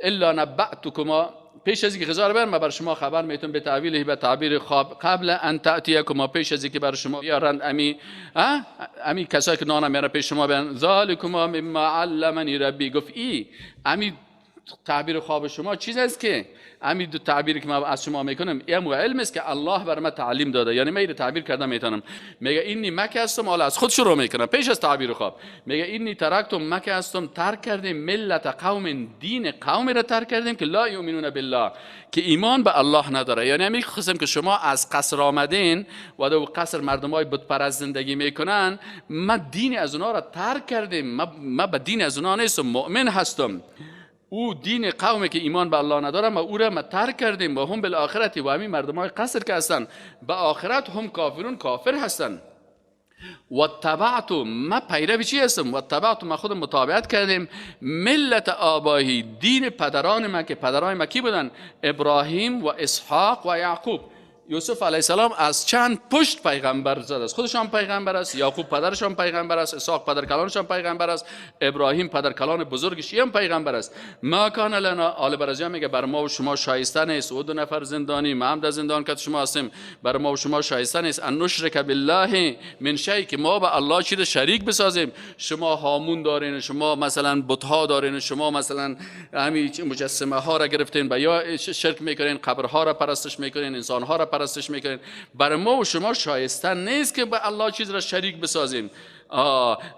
[SPEAKER 2] الا نبأتکما، پیش از اینکه غذا رو بیارن من بر شما خبر میتونم به تعبیرهی، به تعبیر خواب، قبل ان تأتیکما، پیش از اینکه بر شما بیارن امی کسایی که نان میارن پیش شما بیارن. ذالکما مما علمنی ربی، گفت امی تعبیر خواب شما چیز است که همین دو تعبیری که ما از شما میکنم این علم است که الله بر ما تعلیم داده. یعنی من این تعبیر کردم میتونم میگه اینی مکه هستم، حالا از خود شروع میکنم پیش از تعبیر خواب. میگه اینی ترکتم مکه هستم، ترک کردیم ملت قوم، دین قومی را ترک کردیم که لا یؤمنون بالله، که ایمان به الله نداره. یعنی همین قسم که شما از قصر آمدین و در قصر مردمای بت پرست زندگی میکنن، ما دین از اونها را ترک کردیم، ما به دین از اونها نیستم، مؤمن هستم. او دین قومی که ایمان به الله نداره ما او را ما ترک کردیم و هم بالآخرت، و همین مردمای قصر که هستن به آخرت هم کافرون، کافر هستن. و تبعت، ما پیروی چی هستم؟ و تبعت، ما خود متابعت کردیم ملت آبایی، دین پدران ما که پدران ما کی بودن؟ ابراهیم و اسحاق و یعقوب. یوسف علیه السلام از چند پشت پیغمبر زد است. خودشان پیغمبر است، یعقوب پدرشان پیغمبر است، اسحاق پدرکلانشان پیغمبر است، ابراهیم پدرکلان بزرگش هم پیغمبر است. ما کان لنا، آل برزیان میگه بر ما و شما شایسته نیست، او 2 نفر زندانی، ما هم در زندان که شما هستیم، بر ما و شما شایسته نیست ان نشرک بالله من شیء، که ما به الله چیز شریک بسازیم. شما هامون دارین، شما مثلا بت ها دارین، شما مثلا همین مجسمه ها را گرفتین و یا شرک میکنین، قبرها را پرستش میکنین، انسان ها را پرستش میکنین. برای ما و شما شایسته نیست که به الله چیز را شریک بسازیم.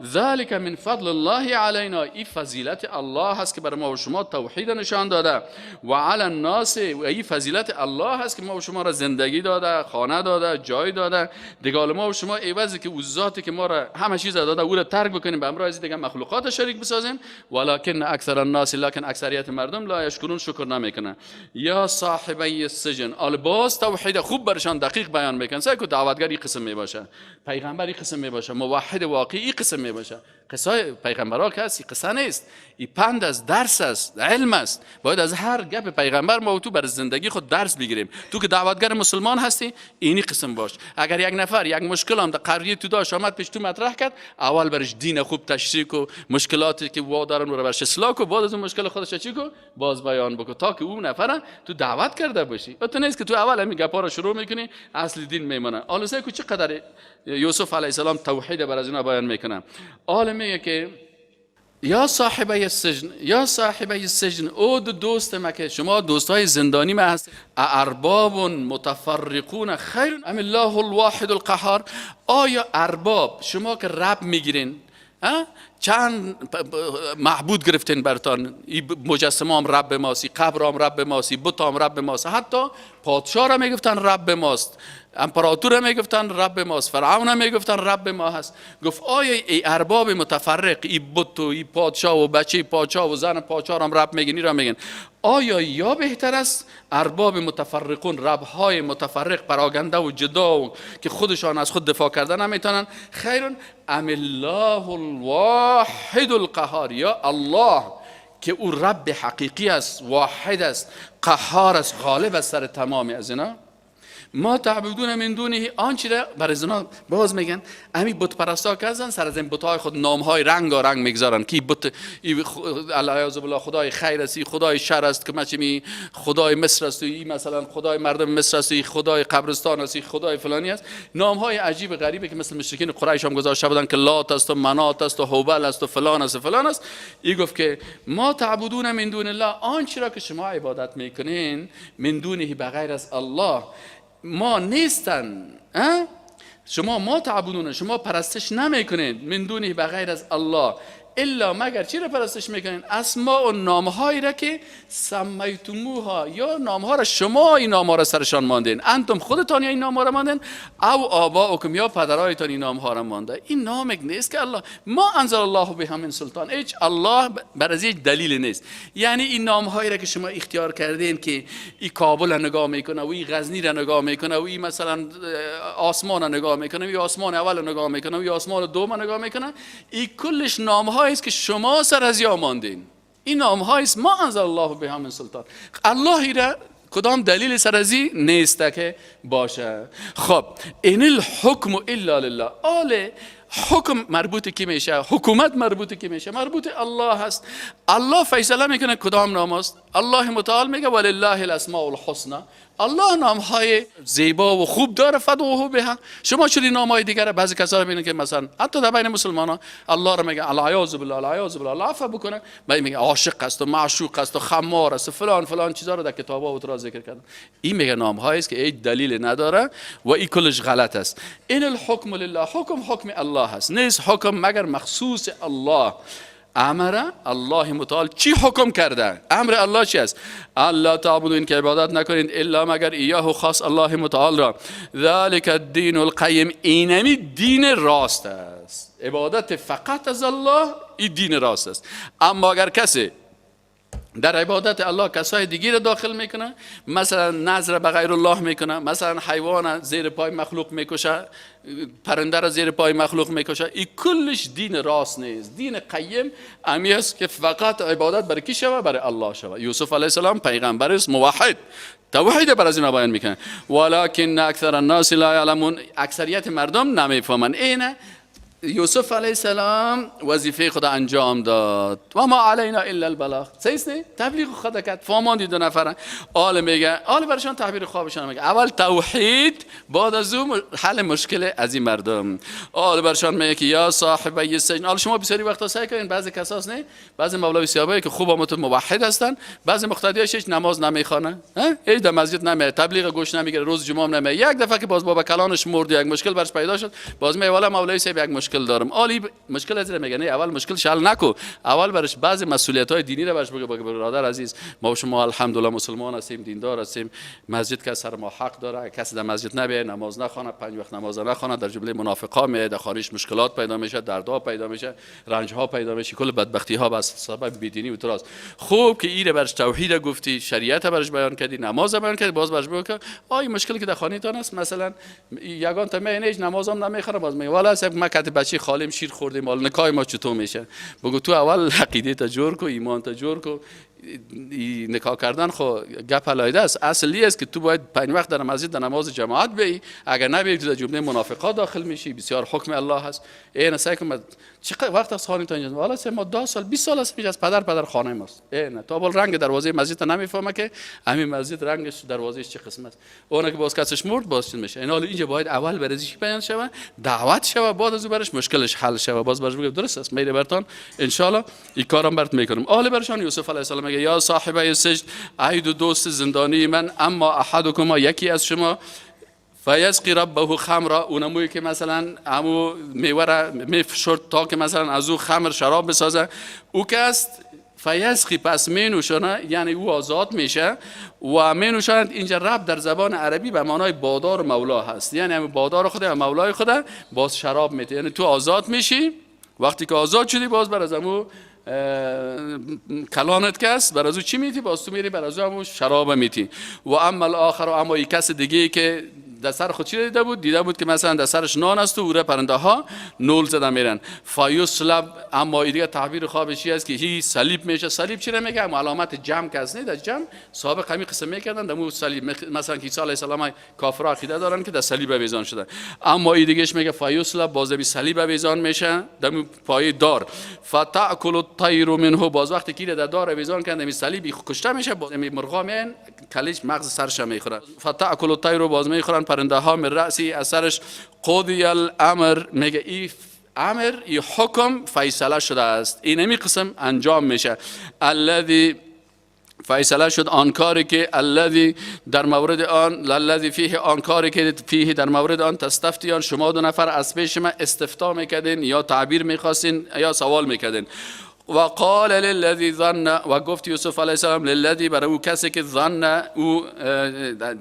[SPEAKER 2] ذالک من فضل الله علینا، این فضیلت الله هست که برای ما و شما توحید نشان داده. و علی الناس، و این فضیلت الله هست که ما و شما را زندگی داده، خانه داده، جای داده. دیگه ما و شما عوضی که او ذاتی که ما را همه چیز داده او را ترک بکنیم، به امر از دیگه مخلوقات شریک بسازیم. ولکن اکثر الناس، لکن اکثریت مردم لا یشکرون، شکر نمیکنن. یا صاحبی السجن، الباس توحید خوب برشان دقیق بیان میکنن. سعی کو دعوتگر این قسم می باشه، پیغمبر این قسم می باشه، موحد واقعی قسم می باشه. قصه پیغمبرها که هست قصه نیست، این پند از درس است، علم است. باید از هر گپ پیغمبر ما و تو بر زندگی خود درس بگیریم. تو که دعوتگر مسلمان هستی اینی قسم باش. اگر یک نفر یک مشکل هم در قریه تو داشت آمد پیش تو مطرح کرد، اول برش دین خوب تشریح کو، مشکلاتی که وا دارن رو برش اصلاح کو، بعد از اون مشکل خودش چی کو باز بیان بکو، تا که اون نفر تو دعوت کرده باشی. تو نیست که تو اول همین گپا رو شروع میکنی اصل دین میمونه. حالا سه کو چقدر یوسف علیه السلام توحید بر از اینا بیان میکنه. میگه که یا صاحبی السجن، یا صاحبی السجن، او دوست ما که شما دوستای زندانی ما هست، ارباب متفرقون خیر ام الله الواحد القهار. آیا ارباب شما که رب میگیرین، چند معبود گرفتین برتان، مجسمه هم رب ماست، قبر هم رب ماست، بت هم رب ماست، حتی پادشاه را میگفتن رب ماست، امپراتور میگفتن رب ماست، فرعون میگفتن رب ما هست. گفت آیا ای ارباب متفرق، ای بت و ای پادشاه و بچه پادشاه و زن پادشاه هم رب میگن، را میگن آیا یا بهتر است ارباب متفرقون، ربهای متفرق پراگنده و جدا و که خودشان از خود دفاع کردن نمیتونن، خیرون ام الله الواحد القهار، یا الله که او رب حقیقی است، واحد است، قهار است، غالب است سر تمام از اینا. ما تعبدون من دونه، آنچه را بر از اینا باز میگن همین بت پرستا که هستن سر از این بت‌های خود نام‌های رنگ میگذارن که بت الیاذ بالله خدای خیر است، خدای شر است، که مثلا خدای مصر است، این مثلا خدای مردم مصر است، خدای قبرستان است، خدای فلانی است. نام‌های عجیب غریبی که مثل مشرکین قریش هم گذاشته بودن که لات است و منات است و هوبل است و فلان است و فلان است. این گفت که ما تعبدون من دون الله، آنچه را که شما عبادت میکنین من دونه بغیر از الله ما نیستن. شما ما تعبدون، شما پرستش نمیکنید من دونه بغیر از الله، الا مگر چی را پرستش میکنین؟ اسماء و نامهایی را که سمیتموها، یا نامها را شما این نامها را سرشان ماندین، انتم خودتان یا این نامها را ماندین، او آباؤکم یا پدرایتان این نامها را مانده. این نامک نیست که الله ما انزل الله بها من سلطان، هیچ الله بر از هیچ دلیل نیست. یعنی این نامهایی را که شما اختیار کردین که این کابل را نگاه میکنه و این غزنی را نگاه میکنه و این مثلا آسمان را نگاه میکنه و این آسمان اول را نگاه میکنه و این آسمان دوم را نگاه میکنه، این کلش نامها است که شما سر از یا ماندین. این نام‌ها است ما انزل الله بها من سلطان، الله را کدام دلیل سر ازی نیست که باشه. خب این الحکم الا لله، حکم مربوط کی میشه؟ حکومت مربوط کی میشه؟ مربوط الله هست. الله فیصله میکنه کدام نام است. الله متعال میگه ولله الاسماء الحسنى. الله نامهای زیبا و خوب داره، فدعوه بها. شما چون نامهای دیگر بعضی کسا رو ببینید که مثلا حتی در بین مسلمانان الله رو میگه العیاذ بالله العیاذ بالله، الله عفو بکنه، میگه عاشق است و معشوق است و خمار است و فلان فلان چیزا رو در کتابا و ترا ذکر کردن. این میگه نامهایی است که هیچ دلیل نداره و این کلش غلط است. این الحکم لله، حکم الله هست، نیست حکم مگر مخصوص الله. امر الله متعال چی حکم کرده؟ امر الله چی است؟ الله تعبدوا، این که عبادت نکنید الا مگر ایاه، خاص الله متعال را. ذلک الدین القیم، اینمی دین راست است. عبادت فقط از الله این دین راست است. اما اگر کسی در عبادت الله کسای دیگه را داخل میکنه، مثلا نظر به غیر الله میکنه، مثلا حیوان زیر پای مخلوق میکشه، پرنده را زیر پای مخلوق میکشه، این کلش دین راست نیست. دین قیم امی است که فقط عبادت برای کی شوه؟ برای الله شوه. یوسف علیه السلام پیغمبر است، موحد، توحید بر از اینا بیان میکنه. ولکن اکثر الناس لا یعلمون، اکثریت مردم نمیفهمن. اینه یوسف علیه السلام وظیفه خدا انجام داد و ما علینا الا البلاغ. سیست نه تبلیغ خدا کرد، فهماندی دو نفره. آل میگه، آل برشان تعبیر خوابشان میگه اول توحید، بعد از اون حل مشکل از این مردم. آل برشان میگه که یا صاحبی السجن. آل شما بسیاری وقتا سعی کنین، بعضی کساس نه، بعضی مولوی صاحبایی که خوب آمد موحد هستن، بعضی مقتدیاش هیچ نماز نمیخوانه، هیچ در مسجد نمیره، تبلیغ گوش نمیگیره، روز جمعه نمیره. یک دفعه که باز بابا کلانش مرد، یک مشکل برش پیدا شد، باز میگه والا مولوی صاحب یک مشکل دارم. آلی مشکل از میگه نه، اول مشکل حل نکو، اول برش بعضی مسئولیت‌های دینی رو برش بگو. برادر عزیز، ما و شما الحمدلله مسلمان هستیم، دیندار هستیم، مسجد که سر ما حق داره، کسی در مسجد نبیه، نماز نخونه، 5 وقت نماز نخونه، در جمله منافقا میاد، در خارج مشکلات پیدا میشه، دردها پیدا میشه، رنجها پیدا میشه، کل بدبختی ها بس سبب بیدینی و تراست. خوب که ایره برش توحید گفتی، شریعت برش بیان کردی، نماز بیان کردی، باز برش بگو که آی مشکلی که در خانه تان است، مثلا یگان تا مینج نمازم نمیخونه، باز میگه والا صاحب ما کت بچی خالیم شیر خوردیم، مال نکای ما چطور میشه؟ بگو تو اول عقیده تا جور کو، ایمان تا جور کو. نکاح کردن خو گپ علایده است. اصلی است که تو باید 5 وقت در مسجد در نماز جماعت بی، اگر نبی تو در جمله منافقات داخل میشی. بسیار حکم الله هست. این سعی کن چقدر وقت از خانه تا اینجا، والا ما 10 سال 20 سال است میشه از پدر خانه ماست. نه تا بال رنگ دروازه مسجد نمیفهمه که همین مسجد رنگش دروازهش چه قسم است. اون که باز کسش مرد باز چی میشه. این حال اینجا باید اول برزیش بیان شوه، دعوت شوه، بعد از برش مشکلش حل شوه، باز برش بگه درست است میره برتون ان شاء الله این کارم برات میکنم. آل برشان یوسف علیه السلام میگه یا صاحب السجن، ای دو دوست زندانی من، اما احدکما یکی از شما فیسقی ربه خمرا، اونموی که مثلا همو میوه میفشرد تا که مثلا از او خمر شراب بسازه، او که است فیسقی پس مینوشانه، یعنی او آزاد میشه. و مینوشاند اینجا رب در زبان عربی به معنای بادار مولا هست، یعنی همون بادار خود و مولای خود باز شراب میده، یعنی تو آزاد میشی. وقتی که آزاد شدی باز بر از همو کلانت کس بر از او چی میتی؟ باز تو میری بر از او شراب میتی. و اما الاخر، اما یک کس دیگه که در سر خود چی دیده بود که مثلا در سرش نان است و اوره پرنده ها نول زده میرن. فیصلب، اما این دیگه تعبیر خوابشی است که هی صلیب میشه. صلیب چی میگه؟ علامت جمع کس نه، در جمع سابق همین قسم میکردن در مو صلیب، مثلا عیسی علیه السلام کافر عقیده دارن که در صلیب اویزان شدن. اما این دیگهش میگه فیصلب، باز به صلیب اویزان میشه در پای دار. فتاکل الطیر منه، باز وقتی که در دار اویزان کردن می صلیبی کشته میشه، باز مرغا میان کلیش مغز سرش میخورن. فتاکل الطیر، باز میخورن پرنده ها من رأسی اثرش. قضی الامر، میگه این امر، این حکم فیصله شده است، این نمی قسم انجام میشه. الذی، فیصله شد آن کاری که الذی در مورد آن، الذی فیه، آن کاری که فیه در مورد آن تستفتیان، شما دو نفر از پیش من استفتا میکردین یا تعبیر میخواستین یا سوال میکردین. و قال للذی ظن، و گفت یوسف علیه السلام للذی، برای او کسی که ظن، او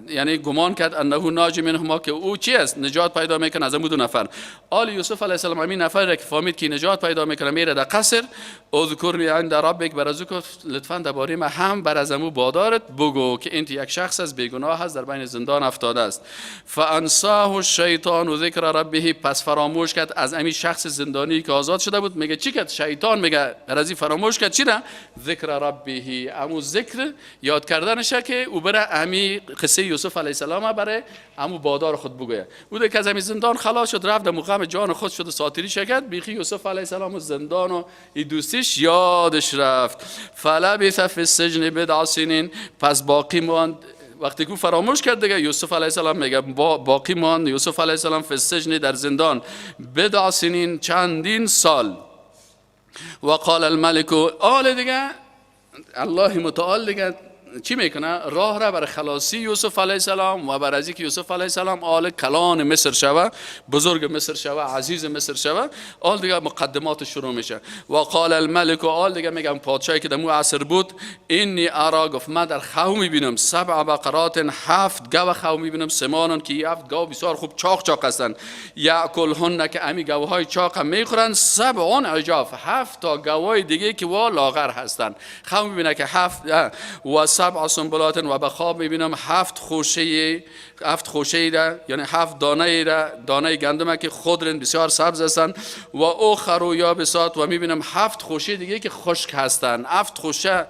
[SPEAKER 2] یعنی گمان کرد انه ناج منهما، که او چی است؟ نجات پیدا میکنه از دو نفر. آل یوسف علیه السلام همین نفر که فهمید که نجات پیدا میکنه میره در قصر. اذکرنی عند ربک، بر از او لطفا درباره ما هم بر از امو بادارت بگو که انت یک شخص از بیگناه است، در بین زندان افتاده است. فانساه الشیطان و ذکر ربه، پس فراموش کرد از همین شخص زندانی که آزاد شده بود. میگه چی کرد شیطان؟ میگه رازی فراموش کرد چی را؟ ذکر ربه، امو ذکر یاد کردنشه که او بره امی قصه یوسف علیه السلام بره امو بادار خود بگویه. او که از امی زندان خلاص شد رفت در مقام جان خود شد و ساتیری شکد، بیخی یوسف علیه السلام و زندان و این دوستیش یادش رفت. فلبث فی السجن بضع سنین، پس باقی ماند. وقتی که فراموش کرد دیگه یوسف علیه السلام میگه باقی ماند یوسف علیه السلام فی السجن در زندان بضع سنین چندین سال. و قال الملک، آل دیگه الله متعال دیگه چی میکنه؟ راه را برای خلاصی یوسف علیه السلام و برای اینکه یوسف علیه السلام آل کلان مصر شوه، بزرگ مصر شوه، عزیز مصر شوه، آل دیگه مقدمات شروع میشه. و قال الملک، و آل دیگه میگم پادشاهی که در مو عصر بود، اینی ارا، گفت من در خواب میبینم 7 بقرات، 7 گاو خواب میبینم، سمانون که 7 گاو بسیار خوب چاق چاق هستند، یاکلهن که امی گاوهای چاق هم میخورن، 7 عجاف، 7 تا گاوهای دیگه که وا لاغر هستند. خواب میبینه که 7 و 7 سنبلات، و به خواب میبینم 7 خوشه را، یعنی 7 دانه را، دانه گندم که خضر بسیار سبز هستند، و اخر یابسات، و میبینم 7 خوشه دیگه که خشک هستند. 7 خوشه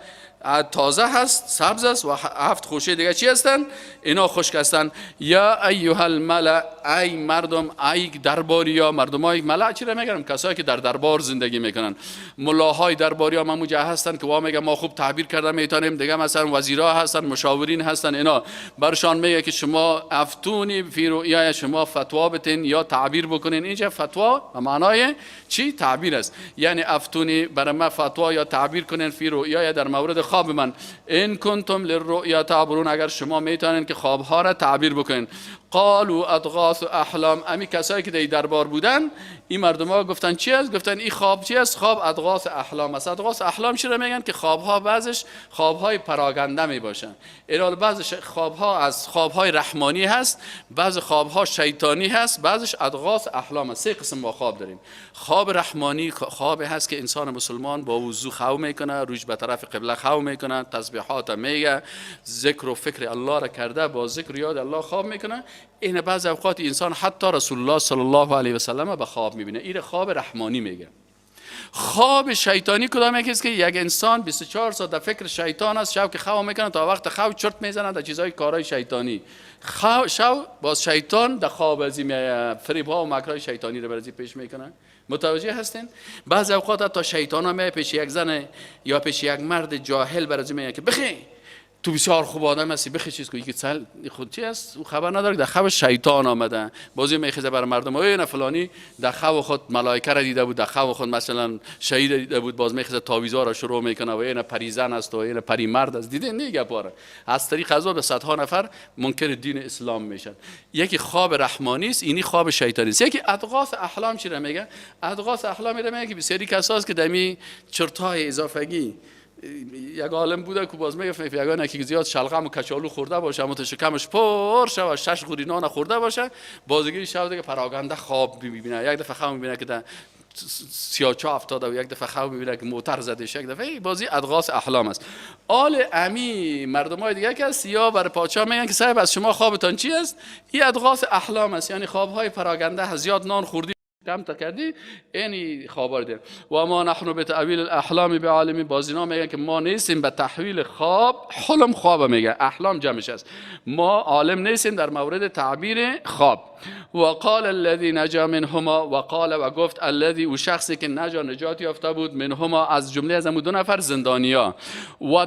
[SPEAKER 2] تازه هست، سبز است، و 7 خوشه دیگه چی هستند؟ اینا خشک هستند. یا ایها الملأ، ای مردم، ای درباریا، مردمای ملأ چی را میگن؟ کسایی که در دربار زندگی میکنن. ملاهای درباریا مموجه هستند که وا میگه ما خوب تعبیر کرده میتونیم، دیگه مثلا وزیرا هستن، مشاورین هستن، اینا برشان میگه که شما افتونی فی رؤیا، شما فتوا بتین یا تعبیر بکنین. اینجا فتوا به معنای چی؟ تعبیر است. یعنی افتونی برای ما فتوا یا تعبیر کنین فی رؤیا، در مورد خواب من. ان کنتم للرؤیا تعبرون، اگر شما میتونین که خواب ها را تعبیر بکنین. قالوا اضغاث احلام، امی کسایی که در دربار بودن این مردم ها گفتن چی است؟ گفتن این خواب چی است؟ خواب اضغاث احلام است. اضغاث احلام چی را میگن؟ که خواب ها بعضش خواب های پراگنده می باشن. ایرال بعضش خواب ها از خواب های رحمانی هست، بعض خواب ها شیطانی هست، بعضش اضغاث احلام است. 3 قسم ما خواب داریم. خواب رحمانی خواب هست که انسان مسلمان با وضو خواب میکنه، روش به طرف قبله خواب میکنه، تسبیحات میگه، ذکر و فکر الله را کرده، با ذکر یاد الله خواب میکنه. این بعض اوقات انسان حتی رسول الله صلی الله علیه و سلم به خواب میبینه. این خواب رحمانی میگه. خواب شیطانی کدام است؟ که یک انسان 24 ساعت در فکر شیطان است، شب که خواب میکنه تا وقت خواب چرت میزنه در چیزای کارهای شیطانی. شب باز شیطان در خواب ازی فریب ها و مکرهای شیطانی رو برازی پیش میکنه. متوجه هستین؟ بعض اوقات تا شیطان ها می پیش یک زن یا پیش یک مرد جاهل برازی میگه که بخی تو بسیار خوب آدم هستی، بخی چیز کو، یکی سال خود چی است او خبر نداره. در خواب شیطان آمده، بازی میخیزه بر مردم، نه فلانی در خواب خود ملائکه را دیده بود، در خواب خود مثلا شهید دیده بود، باز میخیزه تعویضا را شروع میکنه و این پریزن است و این پری مرد است. دیدین نه گپاره از طریق غذا به صدها نفر منکر دین اسلام میشن. یکی خواب رحمانی است، اینی خواب شیطانی است. یکی اضغاث احلام چی را میگه؟ اضغاث احلام میگه که بسیاری کساست که دمی چرتای اضافگی. یک عالم بوده که باز میگفت یگانه که زیاد شلغم و کچالو خورده باشه، متشکمش پر شو، 6 غوری نان خورده باشه، بازگی شب دیگه پراگنده خواب میبینه. یک دفعه خواب میبینه که در سیاچا افتاده و یک دفعه خواب میبینه که موتر زده شه. یک دفعه بازی اضغاث احلام است. آل امی مردمای دیگه که است یا بر پادشاه میگن که صاحب از شما خوابتان چی است؟ این اضغاث احلام است، یعنی خوابهای پراگنده، زیاد نان خوردی کم تا کردی، اینی خبر ده. و ما نحن به تعویل الاحلام بعالمین، بازینا میگن که ما نیستیم به تحویل خواب. حلم خواب میگه، احلام جمعش است. ما عالم نیستیم در مورد تعبیر خواب. و قال الذي نجا منهما، و قال و گفت الذي، او شخصی که نجات یافته بود، منهما از جمله از 2 نفر زندانیا. و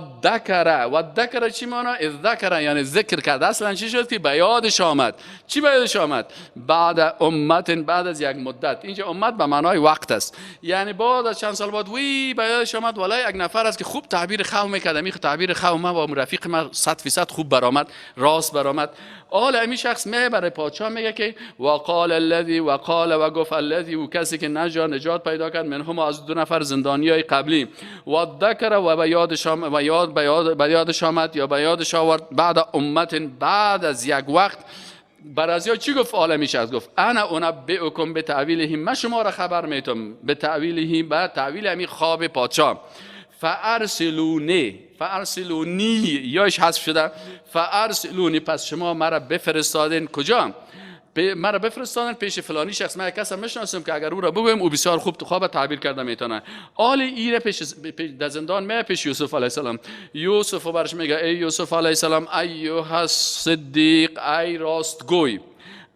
[SPEAKER 2] ذکر چی معنی؟ ذکر یعنی ذکر کرد. اصلا چی شد که به یادش آمد. چی به یادش آمد؟ بعد امت، بعد از یک مدت. اینجا امت به معنای وقت است، یعنی بعد از چند سال بعد وی به یادش آمد والله یک نفر است که خوب تعبیر خواب میکرد. می تعبیر خواب ما با رفیق ما 100% خوب برآمد، راست برآمد. حالا همین شخص برای پادشاه میگه که وقال الذي، وقال و گفت الذي، او کسی که نجات پیدا کرد، منهم از 2 نفر زندانیای قبلی. و ذکر و به یادش آمد یا به یادش آورد بعد امت، بعد از یک وقت. برازیا چی گفت؟ عالمی شخص گفت انا انبئکم به تعویله، من شما را خبر میتم به تعویله، به تعویل همین خواب پادشاه. فارسلونی یاش حذف شده، فارسلونی، پس شما مرا بفرستادین کجا؟ مرا بفرستادن پیش فلانی شخص. من کسی میشناسم که اگر او را بگویم او بسیار خوب تو خواب تعبیر کرده میتونه. آل ایره پیش در زندان می پیش یوسف علیه السلام. یوسف برش میگه ای یوسف علیه السلام ایها الصدیق، ای راستگوی،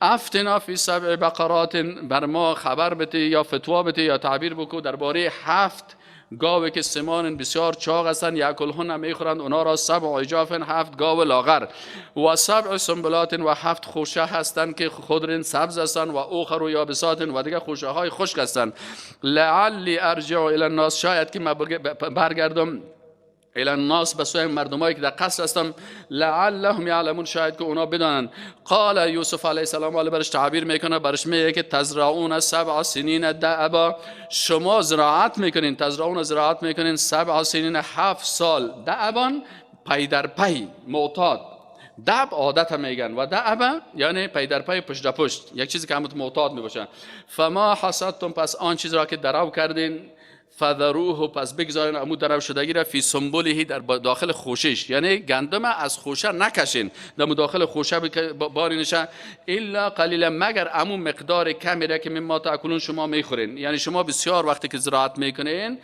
[SPEAKER 2] افتنا فی 7 بقرات، بر ما خبر بده یا فتوا بده یا تعبیر بکو درباره 7 گاوی که سمان بسیار چاق هستند، یاکلهن میخورند اونا را، 7 عجاف، 7 گاو لاغر، و 7 سنبلات، و 7 خوشه هستند که خضر سبز هستند، و اخر و یابسات، و دیگه خوشه های خشک هستند. لعلی ارجع الی الناس، شاید که من برگردم الی الناس، به سوی مردمایی که در قصر هستم، لعلهم یعلمون، شاید که اونا بدانن. قال یوسف علیه السلام علی برش تعبیر میکنه، برش میگه که تزرعون 7 سنین دأبا، شما زراعت میکنین، تزرعون زراعت میکنین 7 سنین 7 سال، دأبان پی در پی، معتاد. دب عادت میگن و دعبه یعنی پی در پی، پشت در پشت، یک چیزی که همت معتاد میباشن. فما حصدتم، پس آن چیز را که درو کردین، فذروه، پس بگذارین امو درو شدگی را، فی سنبله، در داخل خوشش، یعنی گندم از خوشه نکشین، در داخل خوشه بارینشه، الا قلیلا، مگر امو مقدار کمی را که مما تاکلون شما میخورین. یعنی شما بسیار وقتی که زراعت میکنین،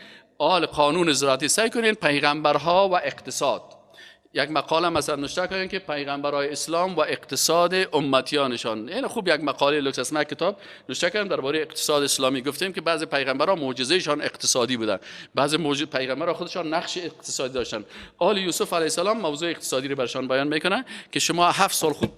[SPEAKER 2] قانون زراعتی سعی کنین پیغمبرها و اقتصاد. یک مقاله مثلا نوشته کردن که پیغمبرای اسلام و اقتصاد امتیانشان. این خوب یک مقاله لوکس اسمه کتاب نوشته کردن درباره اقتصاد اسلامی. گفتیم که بعضی پیغمبرها معجزه‌شان اقتصادی بودن، بعضی پیغمبرها خودشان نقش اقتصادی داشتن. آل یوسف علیه السلام موضوع اقتصادی رو برشان بیان میکنه که شما 7 سال خوب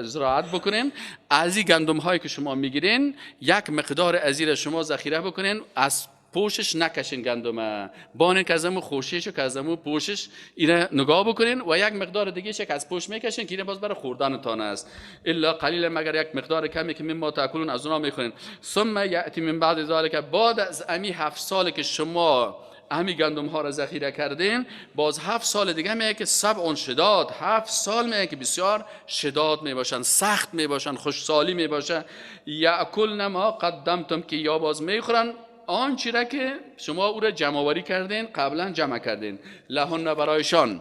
[SPEAKER 2] زراعت بکنین، از این گندم هایی که شما میگیرین یک مقدار از این شما ذخیره بکنین، از پوشش نکشین گندمه، بانه که ازمو خوشش و که ازمو پوشش اینه نگاه بکنین، و یک مقدار دیگه که از پوش میکشین که اینه باز برای خوردن تانه است. الا قلیل، مگر یک مقدار کمی که مما تاکلون از اونا میخورین. ثم یأتی من بعد ذلک، بعد از امی 7 سال که شما امی گندم ها را ذخیره کردین، باز 7 سال دیگه میگه که 7 شداد، 7 سال میگه که بسیار شداد میباشن، سخت میباشن، خوشسالی میباشه. یاکلن ما قدمتم، که یا باز میخورن آنچه را که شما او را جمع آوری کردین، قبلا جمع کردین، لهن، برایشان.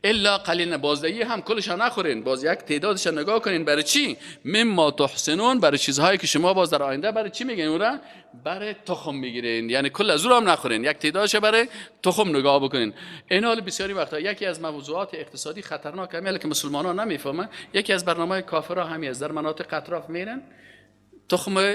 [SPEAKER 2] الا قلیل، بازدهی هم کلشان نخورین، باز یک تعدادش نگاه کنین. برای چی؟ مما تحسنون، برای چیزهایی که شما باز در آینده برای چی میگین؟ اون را برای تخم میگیرین، یعنی کل از اون هم نخورین، یک تعدادش برای تخم نگاه بکنین. این حال بسیاری وقتا یکی از موضوعات اقتصادی خطرناک همیه که مسلمانان نمیفهمن. یکی از برنامه کافرها همیه، در مناطق اطراف میرن تخم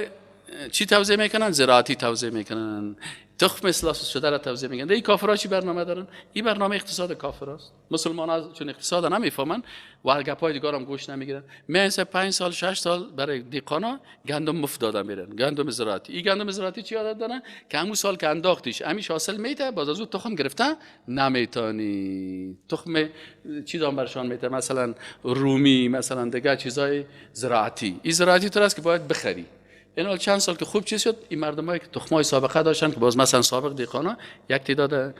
[SPEAKER 2] چی توزیع میکنن؟ زراعتی توزیع میکنن، تخم اصلاح شده را توزیع میکنن. این کافرها چی برنامه دارن؟ این برنامه اقتصاد کافراست. مسلمانان چون اقتصاد نمیفهمن و گپای دیگه هم گوش نمیگیرن، مثلا 5 سال 6 سال برای دیقانا گندم مفت دادن میرن، گندم زراعتی. این گندم زراعتی چی عادت دارن؟ که همون سال که انداختیش همیش حاصل میده، باز از اون تخم گرفته نمیتونی. تخم چی دام برشان میده؟ مثلا رومی، مثلا دیگه چیزای زراعتی. این زراعتی تو است که باید بخری. این حال چند سال که خوب چیز شد، این مردمایی که تخمای سابقه داشتن که باز مثلا سابق دیقانا یک تعداد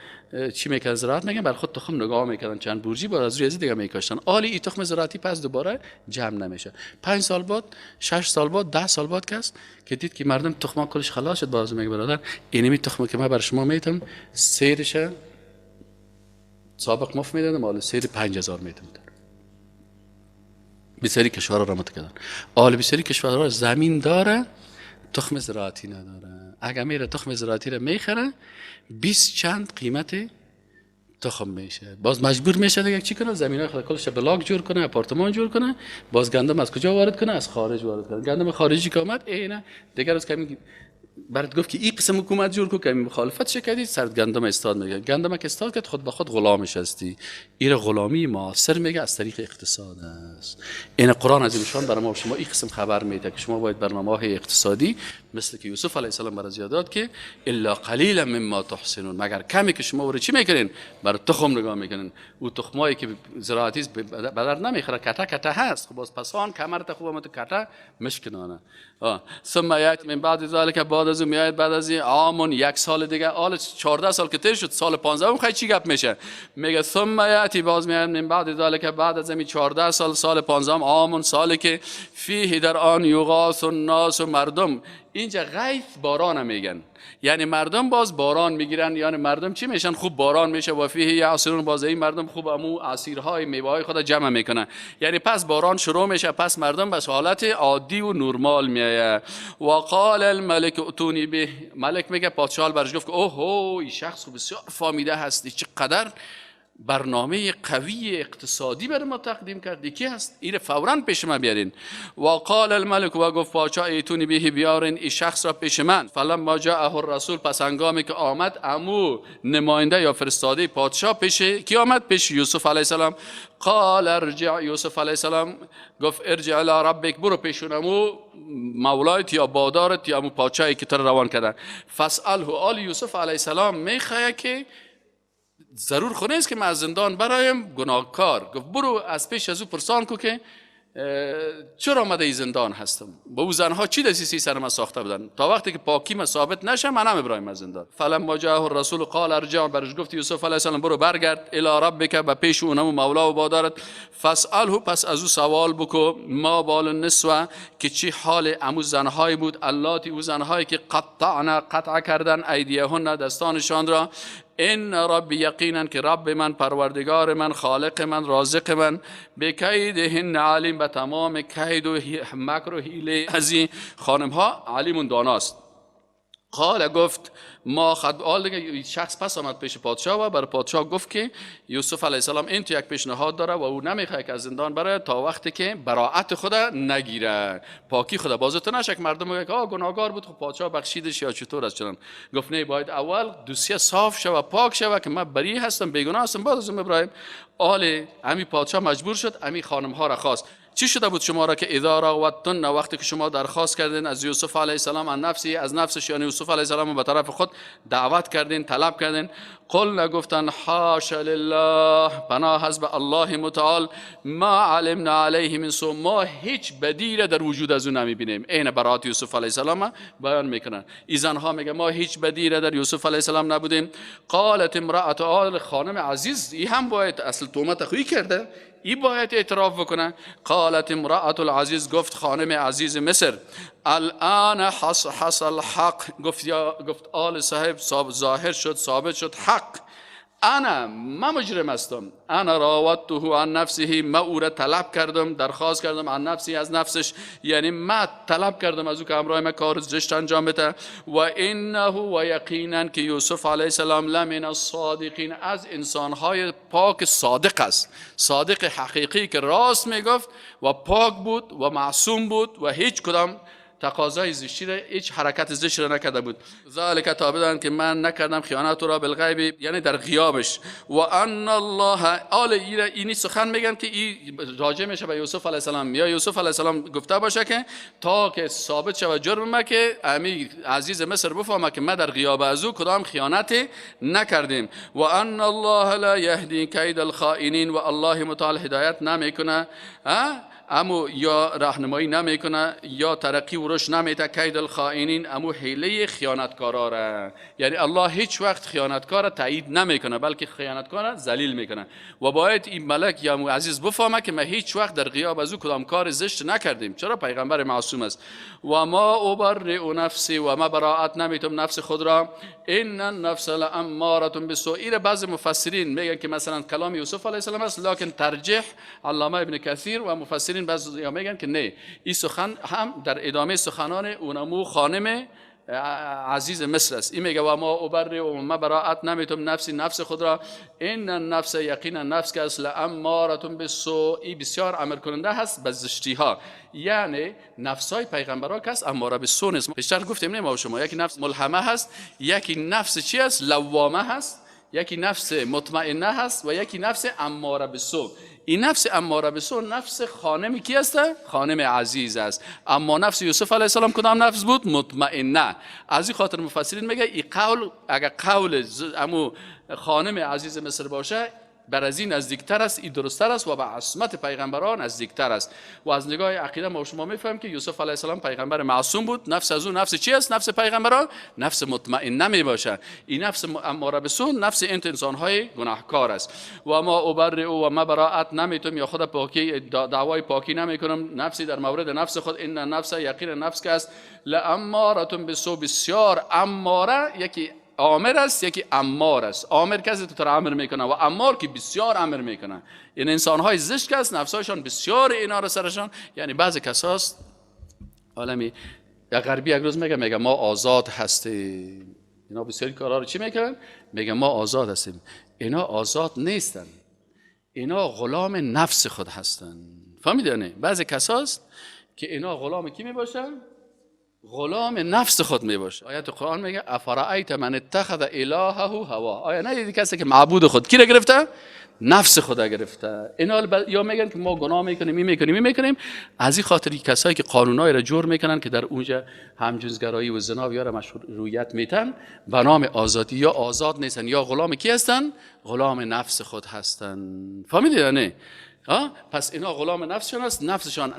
[SPEAKER 2] چی میکنن؟ زراعت میکنن، بر خود تخم نگاه میکردن چند برجی، باز از روی دیگه میکاشتن. آلی این تخم زراعتی پس دوباره جمع نمیشه. 5 سال بعد، 6 سال بعد، 10 سال بعد کس که دید که مردم تخما کلش خلاص شد، باز میگه برادر اینمی تخم که من بر شما میتم سیرش سابق مفت میدادم، حالا سیر 5000 میتم. بسیاری کشورها را متکدن. آل بسیاری کشورها زمین داره، تخم زراعتی نداره. اگر میره تخم زراعتی را میخره 20 چند قیمت تخم میشه، باز مجبور میشه دیگه چی کنه؟ زمینای خود کلش بلاک جور کنه، آپارتمان جور کنه، باز گندم از کجا وارد کنه؟ از خارج وارد کنه. گندم خارجی که اومد اینه دیگه از کمی برات گفت که این قسم حکومت جور کو که مخالفت شکردی، سر گندم استاد میگه. گندم که استاد کرد خود به خود غلامش هستی. این غلامی معاصر میگه از طریق اقتصاد است. این قرآن از نشان برای ما شما این قسم خبر میده که شما باید برنامه‌های اقتصادی مثل که یوسف علیه السلام برای زیادات که الا قلیلا مما تحسنون، مگر کمی که شما برای چی میکنین؟ برای تخم نگاه میکنین. او تخمایی که زراعتی بدر نمیخره، کتا کتا هست، خب باز پسان کمرت خوبه مت کتا مشکنانه. ثم یات من بعد ذلك، بعد از میاد بعد از عامون، یک سال دیگه، آل 14 سال که تیر شد، سال 15 اون خیلی چی گپ میشه؟ میگه ثم یاتی، باز میاد من بعد ذلك، بعد از می 14 سال، سال 15 عامون، سالی که فیه در آن یغاث الناس، مردم اینجا غیث باران میگن، یعنی مردم باز باران میگیرن، یعنی مردم چی میشن؟ خوب باران میشه. و فیه یعصرون، باز این مردم خوب امو عصیرهای میوه‌های خود جمع میکنن. یعنی پس باران شروع میشه، پس مردم به حالت عادی و نرمال میایه. و قال الملك اتونی به، ملک میگه، پادشاه برش گفت که اوه این شخص بسیار فامیده هستی، چقدر برنامه قوی اقتصادی بر ما تقدیم کردی، کی هست؟ این فوراً پیش من بیارین. و قال الملک، و گفت پادشاه ایتونی به بیارین این شخص را پیش من. فلما جاءه الرسول، پس هنگامی که آمد امو نماینده یا فرستاده پادشاه پیش کی آمد؟ پیش یوسف علیه السلام. قال ارجع، یوسف علیه السلام گفت ارجع الی ربک، برو پیشون امو مولایت یا بادارت یا امو پادشاهی که تو روان کردن. فاساله، آل یوسف علیه السلام میخواه که ضرور خونه است که من از زندان برایم گناهکار. گفت برو از پیش از او پرسان کو که چرا آمده ای زندان هستم، با او زنها چی دسیسی سر من ساخته بودن، تا وقتی که پاکی من ثابت نشه من نمیبرایم از زندان. فلما جاءه الرسول قال ارجع، برش گفت یوسف علیه السلام برو برگرد الی ربک، به پیش اونم مولا و بادارت. فاساله، پس از او سوال بکو، ما بال النسوه، که چی حال امو زنهای بود، اللاتی، او زنهایی که قطع کردن ایدیهن، دستانشان را، این ربی، یقینا که رب من، پروردگار من، خالق من، رازق من، به کیدهن علیم، به تمام کید و مکر و حیله از این خانم ها علیم و داناست. قال، گفت ما خد دیگه شخص پس آمد پیش پادشاه و بر پادشاه گفت که یوسف علیه السلام این تو یک پیشنهاد داره و او نمیخواد که از زندان بره تا وقتی که براءت خود نگیره، پاکی خود بازت نشه. مردم میگه آ گناهکار بود، خب پادشاه بخشیدش یا چطور است چنان. گفت نه، باید اول دوسیه صاف شوه، پاک شوه که من بری هستم، بیگناه هستم، بعد از ابراهیم. آل امی پادشاه مجبور شد امی خانم ها را خواست. چی شده بود شما را که اذا راودتن، وقتی که شما درخواست کردین از یوسف علیه السلام عن نفسی، از نفسش، یعنی یوسف علیه السلام به طرف خود دعوت کردین، طلب کردین، قل نگفتن حاشا لله، پناه از به الله متعال، ما علمنا علیه من سوء، ما هیچ بدی را در وجود از اون نمیبینیم. این برات یوسف علیه السلام بیان میکنن. این زنها میگه ما هیچ بدی را در یوسف علیه السلام نبودیم. قالت امرأة آل، خانم عزیز، این هم باید اصل تهمت خویی کرده، این باید اعتراف بکنه. قالت امرأة العزیز، گفت خانم عزیز مصر، الان حصل حق، گفت آل صاحب ظاهر شد، ثابت شد حق. انا، من مجرم هستم، انا راودته عن نفسه، من او را طلب کردم، درخواست کردم، عن نفسی، از نفسش، یعنی من طلب کردم از او که همراه من کار زشت انجام بده. و انه، و یقینا که یوسف علیه السلام لمن الصادقین، از انسانهای پاک صادق است، صادق حقیقی که راست میگفت و پاک بود و معصوم بود و هیچ کدام تقاضای زشتی را، هیچ حرکت زشتی را نکرده بود. ذالک تا بدان که من نکردم خیانت را بالغیب، یعنی در غیابش. و ان الله، آل اینی سخن میگن که این راجع میشه به یوسف علیه السلام، یا یوسف علیه السلام گفته باشه که تا که ثابت شود جرم ما که امی عزیز مصر بفهمه که ما در غیاب از او کدام خیانت نکردیم. و ان الله لا یهدی کید الخائنین، و الله متعال هدایت نمیکنه، امو یا راهنمایی نمیکنه یا ترقی و رشد نمیده، کید الخائنین، امو حیله خیانتکارا را، یعنی الله هیچ وقت خیانتکار تایید نمیکنه بلکه خیانتکار ذلیل میکنه. و باید این ملک یا امو عزیز بفهمه که ما هیچ وقت در غیاب از او کدام کار زشت نکردیم، چرا پیغمبر معصوم است. و ما ابرئ نفسی، و ما براءت نمیتم نفس خود را، ان النفس لاماره بالسوء. این بعض مفسرین میگن که مثلا کلام یوسف علیه السلام است، لکن ترجیح علامه ابن کثیر و مفسرین بعضی میگن که نه، این سخن هم در ادامه سخنان اونمو خانم عزیز مصر است. این میگه و ما ابرئ، و ما براءت نمیتم نفسی، نفس خود را، ان النفس، یقینا نفس که اصل اماره بالسوء، این بسیار امر کننده هست به زشتی ها، یعنی نفسای پیغمبرا که است اماره بالسوء نیست. بیشتر گفتیم نه ما شما، یکی نفس ملهمه هست، یکی نفس چی است؟ لوامه هست، یکی نفس مطمئنه هست و یکی نفس اماره بالسوء. این نفس اماره بالسوء نفس خانم کی است؟ خانم عزیز است. اما نفس یوسف علیه السلام کدام نفس بود؟ مطمئنه. از این خاطر مفسرین میگه این قول، اگر قول امو خانم عزیز مصر باشه، بر از این نزدیکتر است، این درستتر است و به عصمت پیغمبران نزدیکتر است. و از نگاه عقیده ما شما میفهمیم که یوسف علیه السلام پیغمبر معصوم بود. نفس از اون نفس چی است؟ نفس پیغمبران نفس مطمئنه می باشه. این نفس اماره به سو نفس انسان های گناهکار است. و ما ابرئ و ما براءت نمیتم یا خود پاکی دعوای پاکی نمیکنم نفسی در مورد نفس خود. این نفس یقین نفس که است لاماره بالسوء، بسیار اماره، یکی آمر است یکی امار است. آمر کسی تو امر میکنه و امار که بسیار امر میکنه. این انسان های زشت که است نفسایشان بسیار اینا رو سرشان. یعنی بعضی کساست عالمی یا غربی یک روز میگه ما آزاد هستیم، اینا بسیاری کارا رو چی میکنن؟ میگه ما آزاد هستیم. اینا آزاد نیستن، اینا غلام نفس خود هستن. فهمیدین؟ بعضی کساست که اینا غلام کی میباشن؟ غلام نفس خود میباشه. آیت قرآن میگه افرأیت من اتخذ الهه هوا. آیا ندیدی کسی که معبود خود کی را گرفته؟ نفس خود را گرفته. اینا یا میگن که ما گناه میکنیم از این خاطر کسایی که قانونایی را جور میکنن که در اونجا همجنسگرایی و زنا یا مشروعیت میتن به نام آزادی، یا آزاد نیستن یا غلام کی هستن؟ غلام نفس خود هستن. فهمیدید یا نه؟ پس اینا غلام نفسشان است.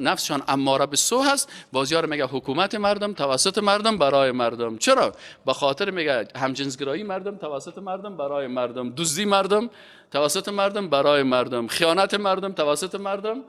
[SPEAKER 2] نفسشان اماره به سو هست. بازیار میگه حکومت مردم توسط مردم برای مردم. چرا؟ به خاطر میگه همجنسگرایی مردم توسط مردم برای مردم، دزدی مردم توسط مردم برای مردم، خیانت مردم توسط مردم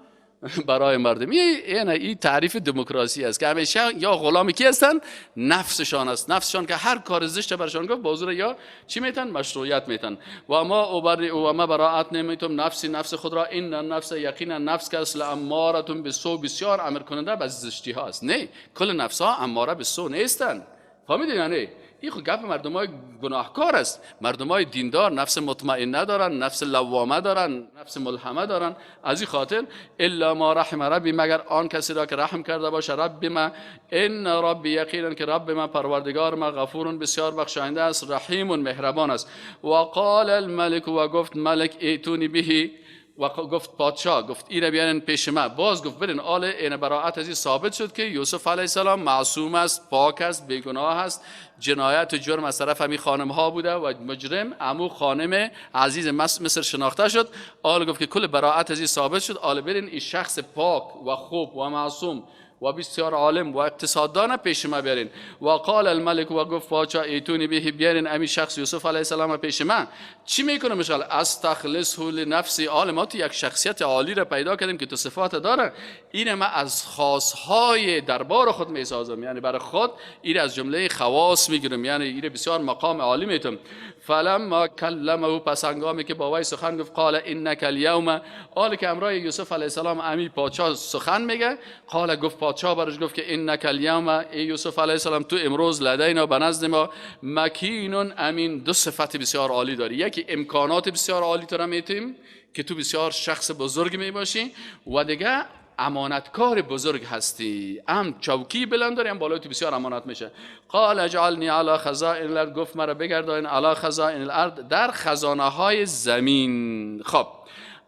[SPEAKER 2] برای مردم. این تعریف دموکراسی است که همیشه یا غلامی کی هستن؟ نفسشان است. نفسشان که هر کار زشت برشان گفت بازور یا چی میتن؟ مشروعیت میتن. و ما براءت نمیتم نفس خود را. این نفس یقینا نفس که اصل اماره به سو، بسیار امر کننده به زشتی ها است. نه کل نفس ها اماره به سو نیستن. فهمیدین یا نه؟ این خود گپ مردم های گناهکار است. مردم های دیندار نفس مطمئنه دارن، نفس لوامه دارن، نفس ملهمه دارن. از این خاطر الا ما رحم ربی، مگر آن کسی را که رحم کرده باشه رب ما. ان ربی یقینا که رب ما پروردگار ما غفور بسیار بخشاینده است، رحیم مهربان است. و قال الملك، و گفت ملک ایتونی بهی، و گفت پادشاه گفت این بیارن پیش ما. باز گفت برین آل این براءت از این ثابت شد که یوسف علیه السلام معصوم است، پاک است، بیگناه است. جنایت و جرم از طرف همین خانم ها بوده و مجرم امو خانم عزیز مصر شناخته شد. آل گفت که کل براءت از این ثابت شد. آل برین این شخص پاک و خوب و معصوم و بسیار عالم و اقتصاددان پیش ما بیارین. و قال الملک، و گفت پادشاه ایتونی به، بیارین امی شخص یوسف علیه السلام پیش من. چی میکنه؟ مشال استخلصه لنفسی. عالمات یک شخصیت عالی را پیدا کردیم که تو صفات داره. این ما از خاصهای دربار خود میسازم، یعنی برای خود این از جمله خواص میگیرم، یعنی این بسیار مقام عالی میتم. فلما کلمه، پس هنگامی که با وی سخن گفت، قال انک اليوم، قال که امرای یوسف علیه السلام امی پادشاه سخن میگه. قال گفت پادشاه برش گفت که انک اليوم، ای یوسف علیه السلام تو امروز لدینا به نزد ما مکین امین. دو صفت بسیار عالی داری. یکی امکانات بسیار عالی تو را میتیم که تو بسیار شخص بزرگ میباشی، و دیگه امانتکار بزرگ هستی. چوکی بلند داری، بالای تو بسیار امانت میشه. قال اجعلنی علی خزائن الارض، گفت مرا بگردان علی خزائن الارض، در خزانه های زمین. خب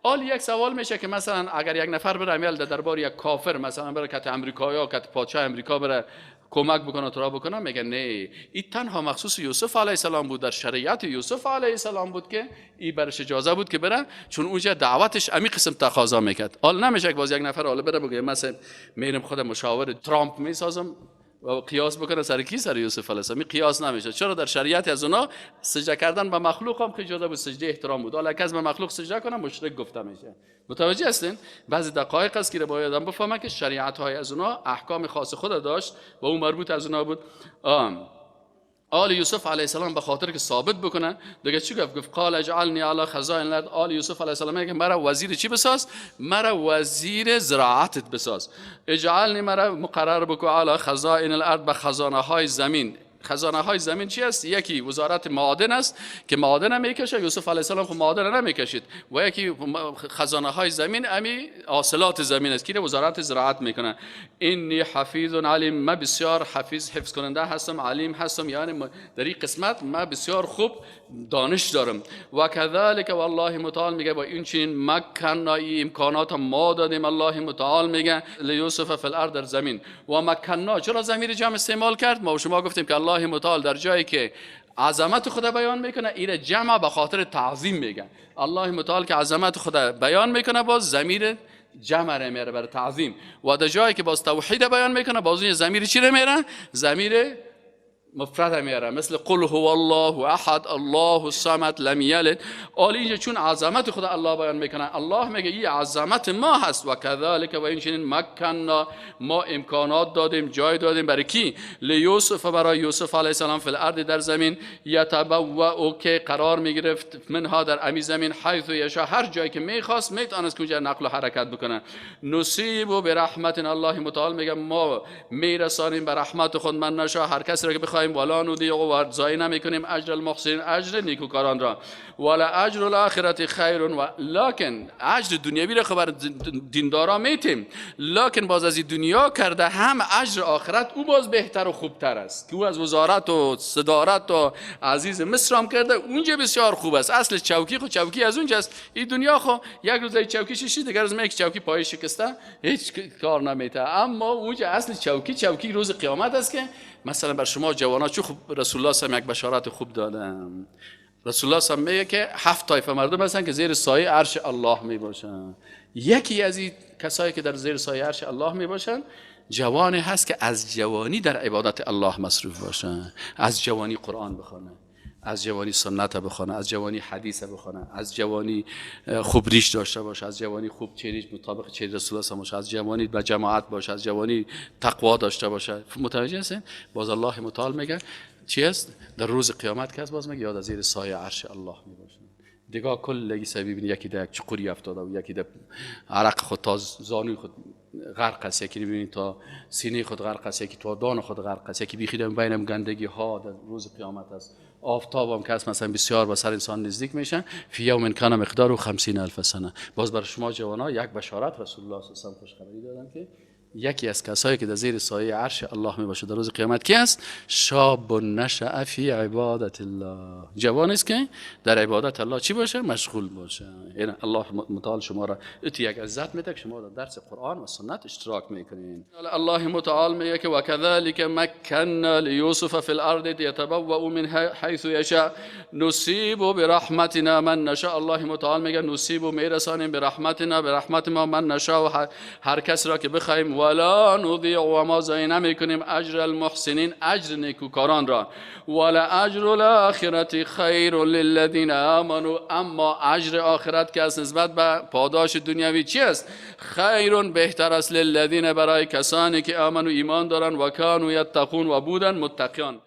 [SPEAKER 2] حال یک سوال میشه که مثلا اگر یک نفر بره امیال در دربار یک کافر، مثلا بره کت امریکایی یا کت پادشاه امریکا بره کمک بکنه تو را بکنه، میگه نه، این تنها مخصوص یوسف علیه السلام بود، در شریعت یوسف علیه السلام بود که این برش اجازه بود که بره، چون اونجا دعوتش امی قسم تقاضا میکرد. حال نمیشه که باز یک نفر حالا بره بگه مثلا میرم خودم مشاور ترامپ میسازم و قیاس بکنه سر کی؟ سر یوسف علیه السلام. قیاس نمیشه. چرا؟ در شریعت از اونا سجده کردن به مخلوق هم اجازه بود، سجده احترام بود. حالا کس به مخلوق سجده کنه مشرک گفته میشه. متوجه هستین؟ بعضی دقایق است که باید آدم بفهمه که شریعت های از اونا احکام خاص خود داشت و اون مربوط از اونا بود. آل یوسف علیه السلام به خاطر که ثابت بکنه دیگه چی گفت؟ گفت قال اجعلنی علی خزائن الارض. آل یوسف علیه السلام میگه مرا وزیر چی بساز؟ مرا وزیر زراعتت بساز. اجعلنی مرا مقرر بکو علی خزائن الارض، به خزانه های زمین. خزانه های زمین چی است؟ یکی وزارت معادن است که معادن میکشه، یوسف علیه السلام خود معادن نمیکشید، و یکی خزانه های زمین امی حاصلات زمین است که وزارت زراعت میکنه. اینی حفیظ علیم، من بسیار حفیظ، حفظ کننده هستم، علیم هستم، یعنی در این قسمت من بسیار خوب دانش دارم. و کذالک، والله متعال میگه با این چنین مکننا، این امکانات ما دادیم. الله متعال میگه لیوسف فی الارض، در زمین. و مکننا، چرا ضمیر جمع استعمال کرد؟ ما و شما گفتیم که الله متعال در جایی که عظمت خدا بیان میکنه این جمع به خاطر تعظیم میگه. الله متعال که عظمت خدا بیان میکنه باز ضمیر جمع رو میاره برای تعظیم. و در جایی که باز توحید بیان میکنه باز این ضمیر چی رو میاره؟ ضمیر مفرد میاره، مثل قل هو الله احد الله الصمد لم یلد. اینجا چون عظمت خدا الله بیان میکنه، الله میگه این عظمت ما هست. و کذالک، و این چنین مکننا، ما امکانات دادیم، جای دادیم برای کی؟ لیوسف، برای یوسف علیه السلام، فی الارض، در زمین. یتبوأ، که قرار میگرفت، منها، در امی زمین، حیث یشاء، هر جایی که میخواست میتونست که اونجا نقل و حرکت بکنه. نصیب برحمتنا، الله متعال میگه ما میرسانیم به رحمت خود من نشاء، هر کسی را که بخوایم. ولا نضیع، و ضایع نمیکنیم اجر المحسنین، اجر نیکوکاران را. ولا اجر الاخرت خیر، و لکن اجر دنیوی را خبر دیندارا میتیم، لکن باز از این دنیا کرده هم اجر آخرت او باز بهتر و خوبتر است، که او از وزارت و صدارت و عزیز مصر هم کرده، اونجا بسیار خوب است. اصل چوکی خود چوکی از اونجاست. این دنیا خو یک روز چوکی شیشی، دیگر روز یک چوکی پای شکسته، هیچ کار نمیته. اما اونجا اصل چوکی روز قیامت است. که مثلا بر شما جوانا چه خوب رسول الله صلی یک بشارت خوب دادن. رسول الله صلی میگه که 7 طایفه مردم هستن که زیر سایه عرش الله می باشن. یکی از این کسایی که در زیر سایه عرش الله می باشن جوانی هست که از جوانی در عبادت الله مصروف باشن، از جوانی قرآن بخونه، از جوانی سنت بخونه، از جوانی حدیث بخونه، از جوانی خوب ریش داشته باشه، از جوانی خوب چریش مطابق چری رسول الله باشه، از جوانی به جماعت باشه، از جوانی تقوا داشته باشه. متوجه هستین؟ باز الله متعال میگه چی است؟ در روز قیامت کس باز میگه یاد از زیر سایه عرش الله میباشه. دیگه کل سبی ببین، یکی در چقوری افتاده و یکی در عرق خود تا زانوی خود غرق است، یکی ببینید تا سینه خود غرق است، یکی تا دان خود غرق است، یکی بیخیدم بینم گندگی ها در روز قیامت است. آفتاب هم که مثلا بسیار به سر انسان نزدیک میشن، فی یوم کان مقداره 50,000 سنه. باز برای شما جوانا یک بشارت رسول الله صلی الله علیه و آله خوشخبری دادن که یکی از کسایی که در زیر سایه عرش الله می باشه در روز قیامت کی است؟ شاب نشأ فی عبادت الله، جوان است که در عبادت الله چی باشه؟ مشغول باشه. یعنی الله متعال شما را یک عزت میده که شما در درس قرآن و سنت اشتراک میکنین. الله متعال میگه که و کذالک مکننا لیوسف فی الارض یتبوأ من حیث یشاء نصیب برحمتنا من نشاء. الله متعال میگه نصیب میرسانیم برحمتنا، به رحمت ما، من نشاء، هر کس را که بخوایم. ولا نضیع، و ما ضایع نمیکنیم اجر المحسنین، اجر نیکوکاران را. ولا اجر الاخرت خیر للذین آمنوا، اما اجر آخرت که از نسبت به پاداش دنیوی چی است؟ خیر، بهتر است، للذین، برای کسانی که آمنوا ایمان دارن، و کانوا یتقون، و بودن متقیان.